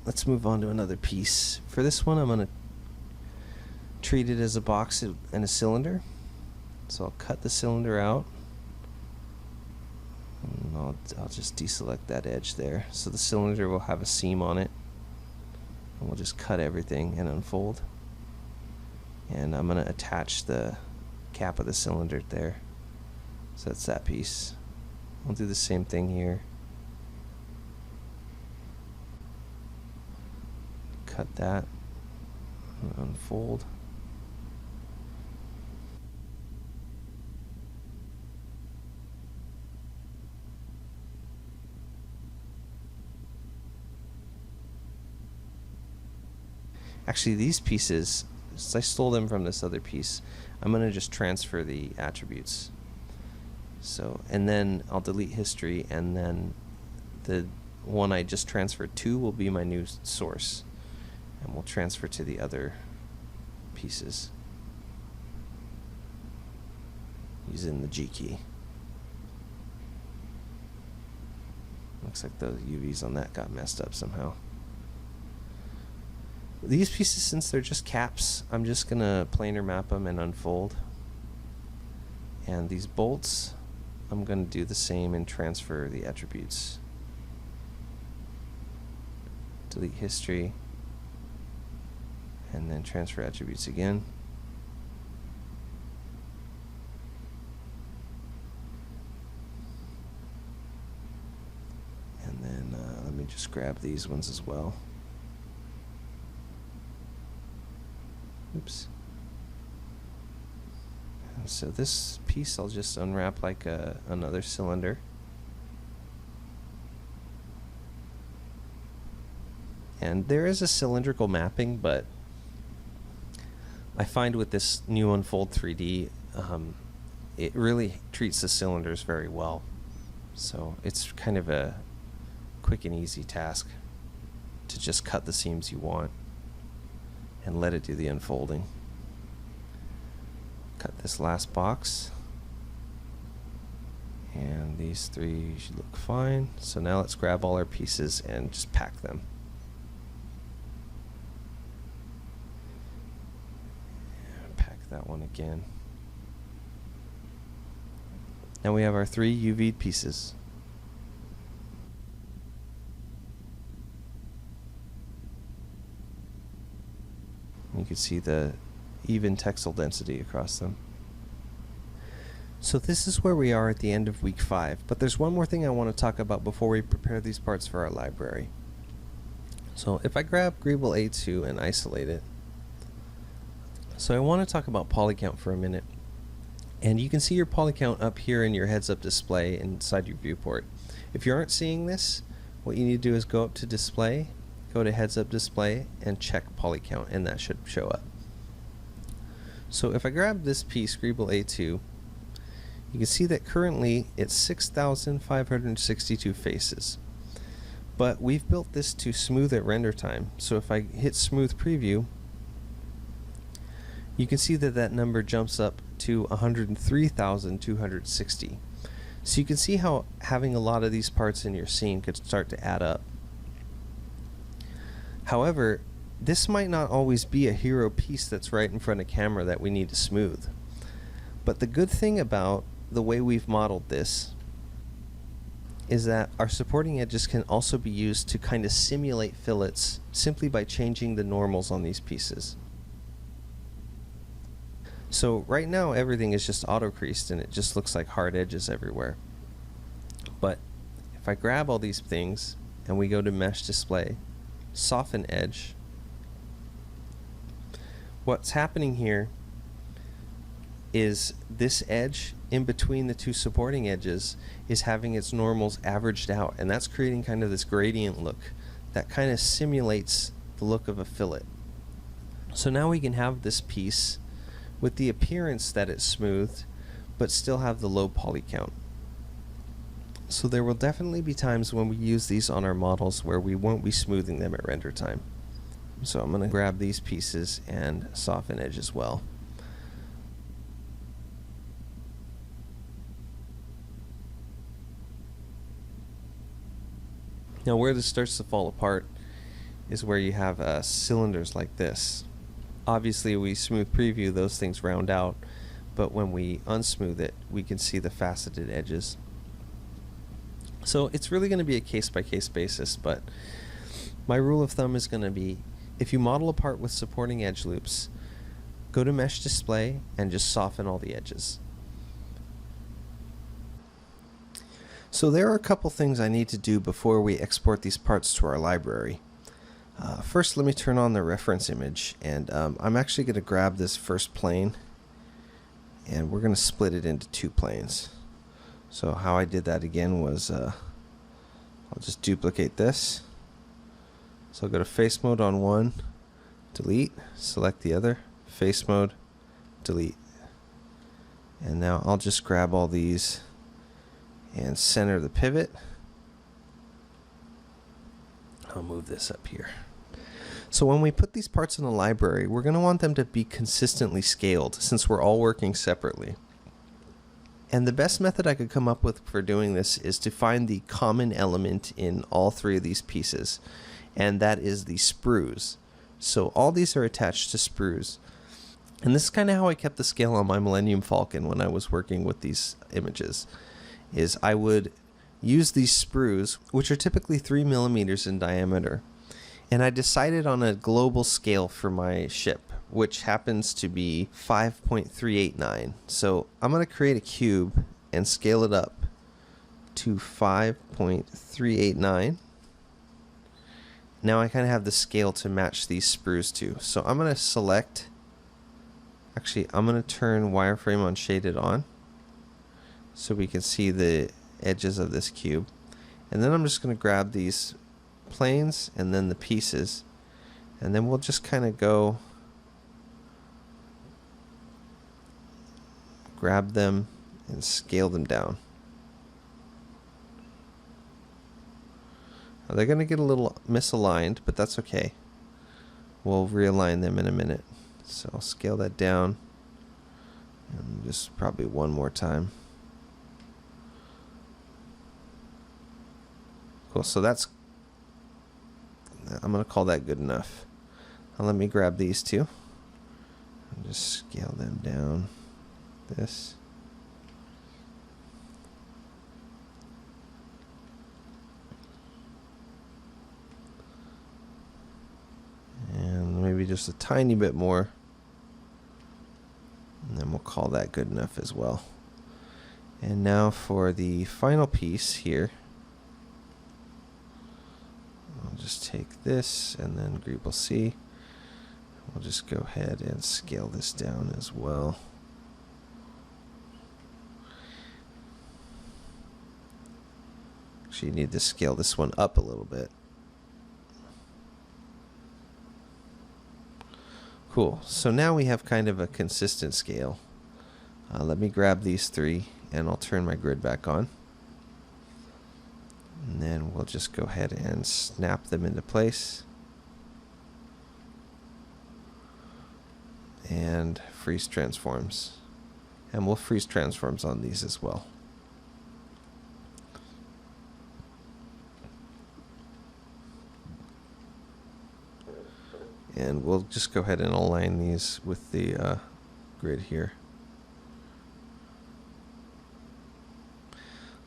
let's move on to another piece. For this one, I'm going to treat it as a box and a cylinder. So I'll cut the cylinder out. And I'll just deselect that edge there. So the cylinder will have a seam on it. And we'll just cut everything and unfold. And I'm going to attach the cap of the cylinder there. So that's that piece. We'll do the same thing here. Cut that and unfold. Actually, these pieces, since I stole them from this other piece, I'm going to just transfer the attributes. So, and then I'll delete history, and then the one I just transferred to will be my new source. And we'll transfer to the other pieces using the G key. Looks like the UVs on that got messed up somehow. These pieces, since they're just caps, I'm just going to planar map them and unfold. And these bolts, I'm going to do the same and transfer the attributes. Delete history. And then transfer attributes again. And then let me just grab these ones as well. Oops. And so this piece I'll just unwrap like another cylinder. And there is a cylindrical mapping, but I find with this new Unfold 3D, it really treats the cylinders very well. So it's kind of a quick and easy task to just cut the seams you want and let it do the unfolding. Cut this last box. And these three should look fine. So now let's grab all our pieces and just pack them. That one again. Now we have our 3 UV pieces. You can see the even textile density across them. So this is where we are at the end of week 5, but there's one more thing I want to talk about before we prepare these parts for our library. So if I grab GreebleA 2 and isolate it, so I want to talk about Polycount for a minute. And you can see your Polycount up here in your heads-up display inside your viewport. If you aren't seeing this, what you need to do is go up to Display, go to Heads-up Display, and check Polycount, and that should show up. So if I grab this piece, GreebleA 2, you can see that currently it's 6,562 faces. But we've built this to smooth at render time. So if I hit Smooth Preview, you can see that that number jumps up to 103,260. So you can see how having a lot of these parts in your scene could start to add up. However, this might not always be a hero piece that's right in front of camera that we need to smooth. But the good thing about the way we've modeled this is that our supporting edges can also be used to kind of simulate fillets simply by changing the normals on these pieces. So right now everything is just auto creased and it just looks like hard edges everywhere. But if I grab all these things and we go to Mesh Display, Soften Edge, what's happening here is this edge in between the two supporting edges is having its normals averaged out, and that's creating kind of this gradient look that kind of simulates the look of a fillet. So now we can have this piece with the appearance that it's smoothed, but still have the low poly count. So there will definitely be times when we use these on our models where we won't be smoothing them at render time. So I'm going to grab these pieces and soften edge as well. Now where this starts to fall apart is where you have cylinders like this. Obviously we smooth preview, those things round out, but when we unsmooth it we can see the faceted edges. So it's really going to be a case by case basis, but my rule of thumb is going to be If you model a part with supporting edge loops, go to Mesh Display and just soften all the edges. So there are a couple things I need to do before we export these parts to our library. First, let me turn on the reference image, and I'm actually going to grab this first plane and we're going to split it into two planes. So how I did that again was I'll just duplicate this. So I'll go to face mode on one, delete, select the other, face mode, delete. And now I'll just grab all these and center the pivot. I'll move this up here. So when we put these parts in a library, we're going to want them to be consistently scaled since we're all working separately. And the best method I could come up with for doing this is to find the common element in all three of these pieces, and that is the sprues. So all these are attached to sprues. And this is kind of how I kept the scale on my Millennium Falcon when I was working with these images, is I would use these sprues, which are typically 3 millimeters in diameter. And I decided on a global scale for my ship, which happens to be 5.389. So I'm going to create a cube and scale it up to 5.389. Now I kind of have the scale to match these sprues to. So I'm going to select, actually I'm going to turn wireframe on shaded on so we can see the edges of this cube. And then I'm just going to grab these planes and then the pieces, and then we'll just kind of go grab them and scale them down. Now they're going to get a little misaligned, but that's okay. We'll realign them in a minute. So I'll scale that down and just probably one more time. Cool, so that's, I'm going to call that good enough. Now let me grab these two and just scale them down. This. And maybe just a tiny bit more. And then we'll call that good enough as well. And now for the final piece here. I'll just take this and then GreebleC. We'll just go ahead and scale this down as well. Actually, you need to scale this one up a little bit. Cool. So now we have kind of a consistent scale. Let me grab these three and I'll turn my grid back on. And then we'll just go ahead and snap them into place. And freeze transforms. And we'll freeze transforms on these as well. And we'll just go ahead and align these with the grid here.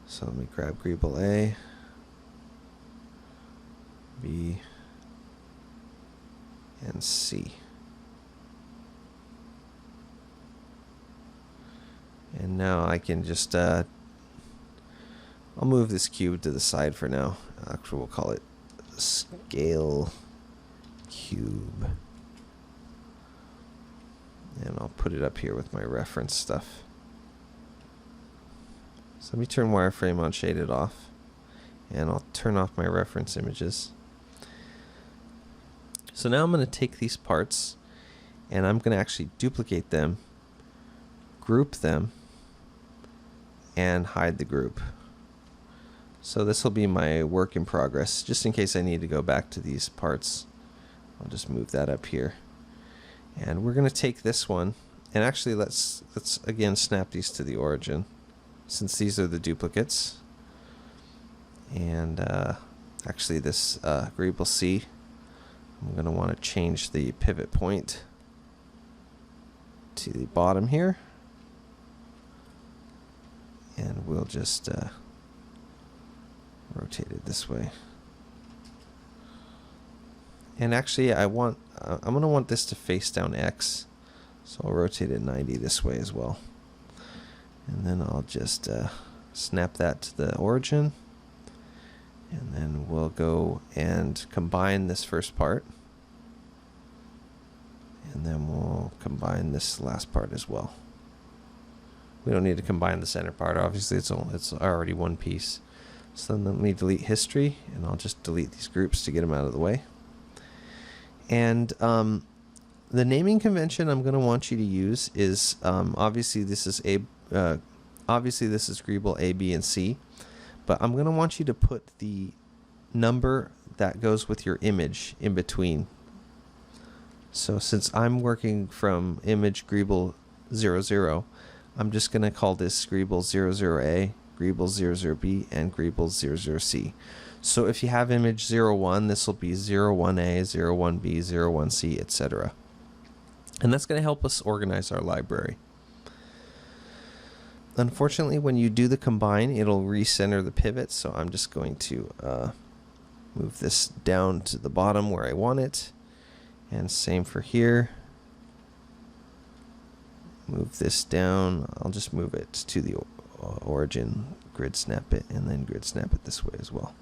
So let me grab GreebleA, B, and C. And now I can just, I'll move this cube to the side for now. Actually, we'll call it scale cube. And I'll put it up here with my reference stuff. So let me turn wireframe on shaded off. And I'll turn off my reference images. So now I'm going to take these parts and I'm going to actually duplicate them, group them, and hide the group. So this will be my work in progress, just in case I need to go back to these parts. I'll just move that up here. And we're going to take this one, and actually let's again snap these to the origin, since these are the duplicates. And actually this GreebleC, I'm going to want to change the pivot point to the bottom here. And we'll just rotate it this way. And actually I'm going to want this to face down X. So I'll rotate it 90 this way as well. And then I'll just snap that to the origin. And then we'll go and combine this first part. And then we'll combine this last part as well. We don't need to combine the center part. Obviously, it's already one piece. So then let me delete history, and I'll just delete these groups to get them out of the way. And the naming convention I'm going to want you to use is obviously this is Greeble A, B, and C, but I'm going to want you to put the number that goes with your image in between. So since I'm working from image Greeble 00, I'm just going to call this Greeble 00A, Greeble 00B, and Greeble 00C. So if you have image 01, this will be 01A, 01B, 01C, etc. And that's going to help us organize our library. Unfortunately, when you do the combine, it'll recenter the pivot, so I'm just going to move this down to the bottom where I want it. And same for here. Move this down. I'll just move it to the origin, grid snap it, and then grid snap it this way as well.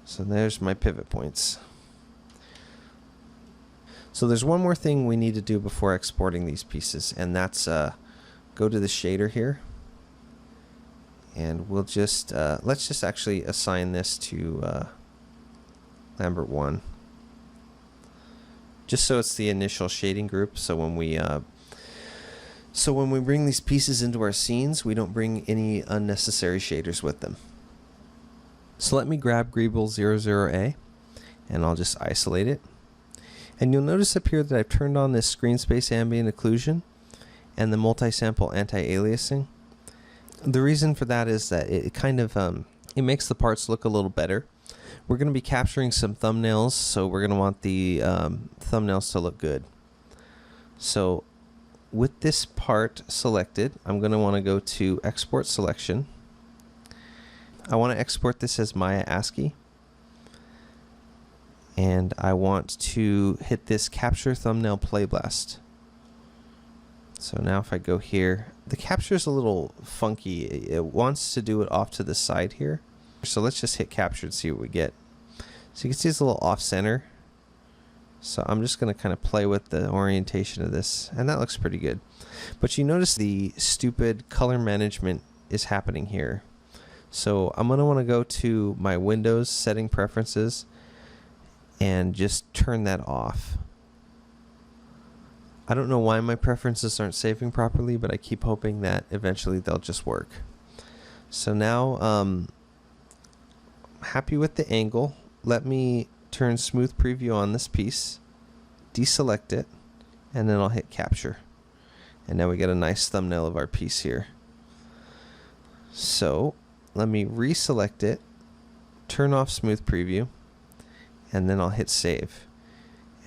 So there's my pivot points. So there's one more thing we need to do before exporting these pieces, and that's go to the shader here, and we'll just let's just actually assign this to Lambert 1, just so it's the initial shading group. So when we bring these pieces into our scenes, we don't bring any unnecessary shaders with them. So let me grab Greeble 00A, and I'll just isolate it. And you'll notice up here that I've turned on this screen space ambient occlusion and the multi-sample anti-aliasing. The reason for that is that it kind of it makes the parts look a little better. We're going to be capturing some thumbnails, so we're going to want the thumbnails to look good. So with this part selected, I'm going to want to go to Export Selection. I want to export this as Maya ASCII. And I want to hit this Capture Thumbnail Play Blast. So now if I go here, the capture is a little funky. It wants to do it off to the side here. So let's just hit Capture and see what we get. So you can see it's a little off center. So I'm just going to kind of play with the orientation of this, and that looks pretty good. But you notice the stupid color management is happening here. So I'm going to want to go to my Windows setting preferences and just turn that off. I don't know why my preferences aren't saving properly, but I keep hoping that eventually they'll just work. So now I'm happy with the angle. Let me turn smooth preview on this piece, deselect it, and then I'll hit capture. And now we get a nice thumbnail of our piece here. So let me reselect it, turn off smooth preview, and then I'll hit save.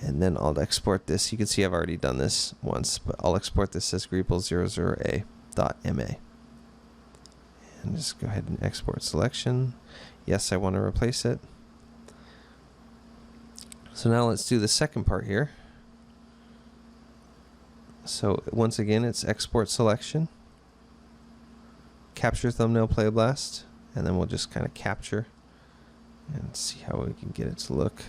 And then I'll export this. You can see I've already done this once, but I'll export this as Greeble00A.ma. And just go ahead and export selection. Yes, I want to replace it. So now let's do the second part here. So once again, it's export selection, capture thumbnail play blast, and then we'll just kind of capture and see how we can get it to look.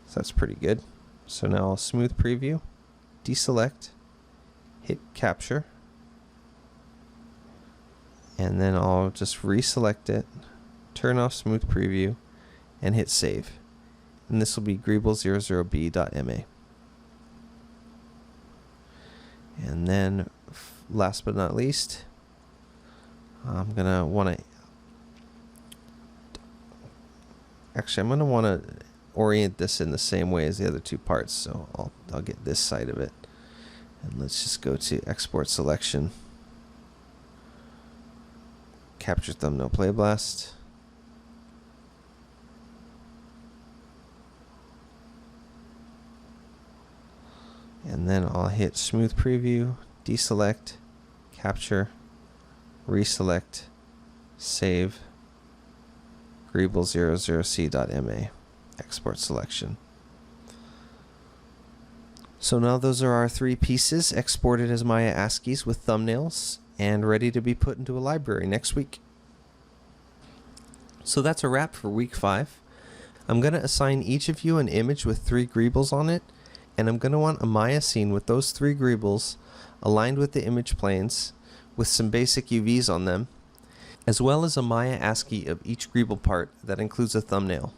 So that's pretty good. So now I'll smooth preview, deselect, hit capture, and then I'll just reselect it, turn off smooth preview, and hit save. And this will be Greeble00B.ma. And then last but not least, I'm going to want to orient this in the same way as the other two parts. So I'll get this side of it. And let's just go to export selection, capture thumbnail play blast. And then I'll hit smooth preview, deselect, capture, reselect, save, Greeble00c.ma. Export selection. So now those are our 3 pieces exported as Maya ASCIIs with thumbnails and ready to be put into a library next week. So that's a wrap for week 5. I'm going to assign each of you an image with 3 Greebles on it, and I'm going to want a Maya scene with those 3 Greebles aligned with the image planes with some basic UVs on them, as well as a Maya ASCII of each Greeble part that includes a thumbnail.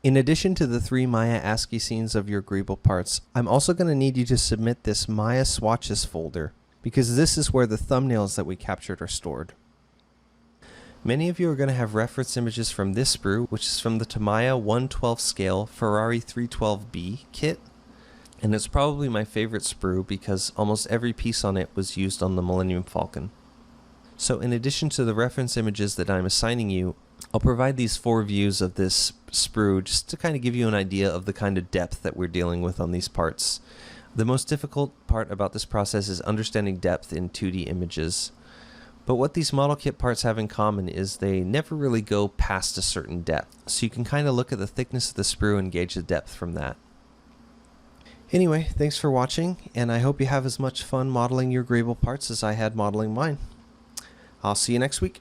In addition to the 3 Maya ASCII scenes of your Greeble parts, I'm also going to need you to submit this Maya swatches folder, because this is where the thumbnails that we captured are stored. Many of you are going to have reference images from this sprue, which is from the Tamiya 1/12 scale Ferrari 312B kit, and it's probably my favorite sprue because almost every piece on it was used on the Millennium Falcon. So in addition to the reference images that I'm assigning you, I'll provide these 4 views of this sprue just to kind of give you an idea of the kind of depth that we're dealing with on these parts. The most difficult part about this process is understanding depth in 2D images. But what these model kit parts have in common is they never really go past a certain depth. So you can kind of look at the thickness of the sprue and gauge the depth from that. Anyway, thanks for watching, and I hope you have as much fun modeling your Greeble parts as I had modeling mine. I'll see you next week.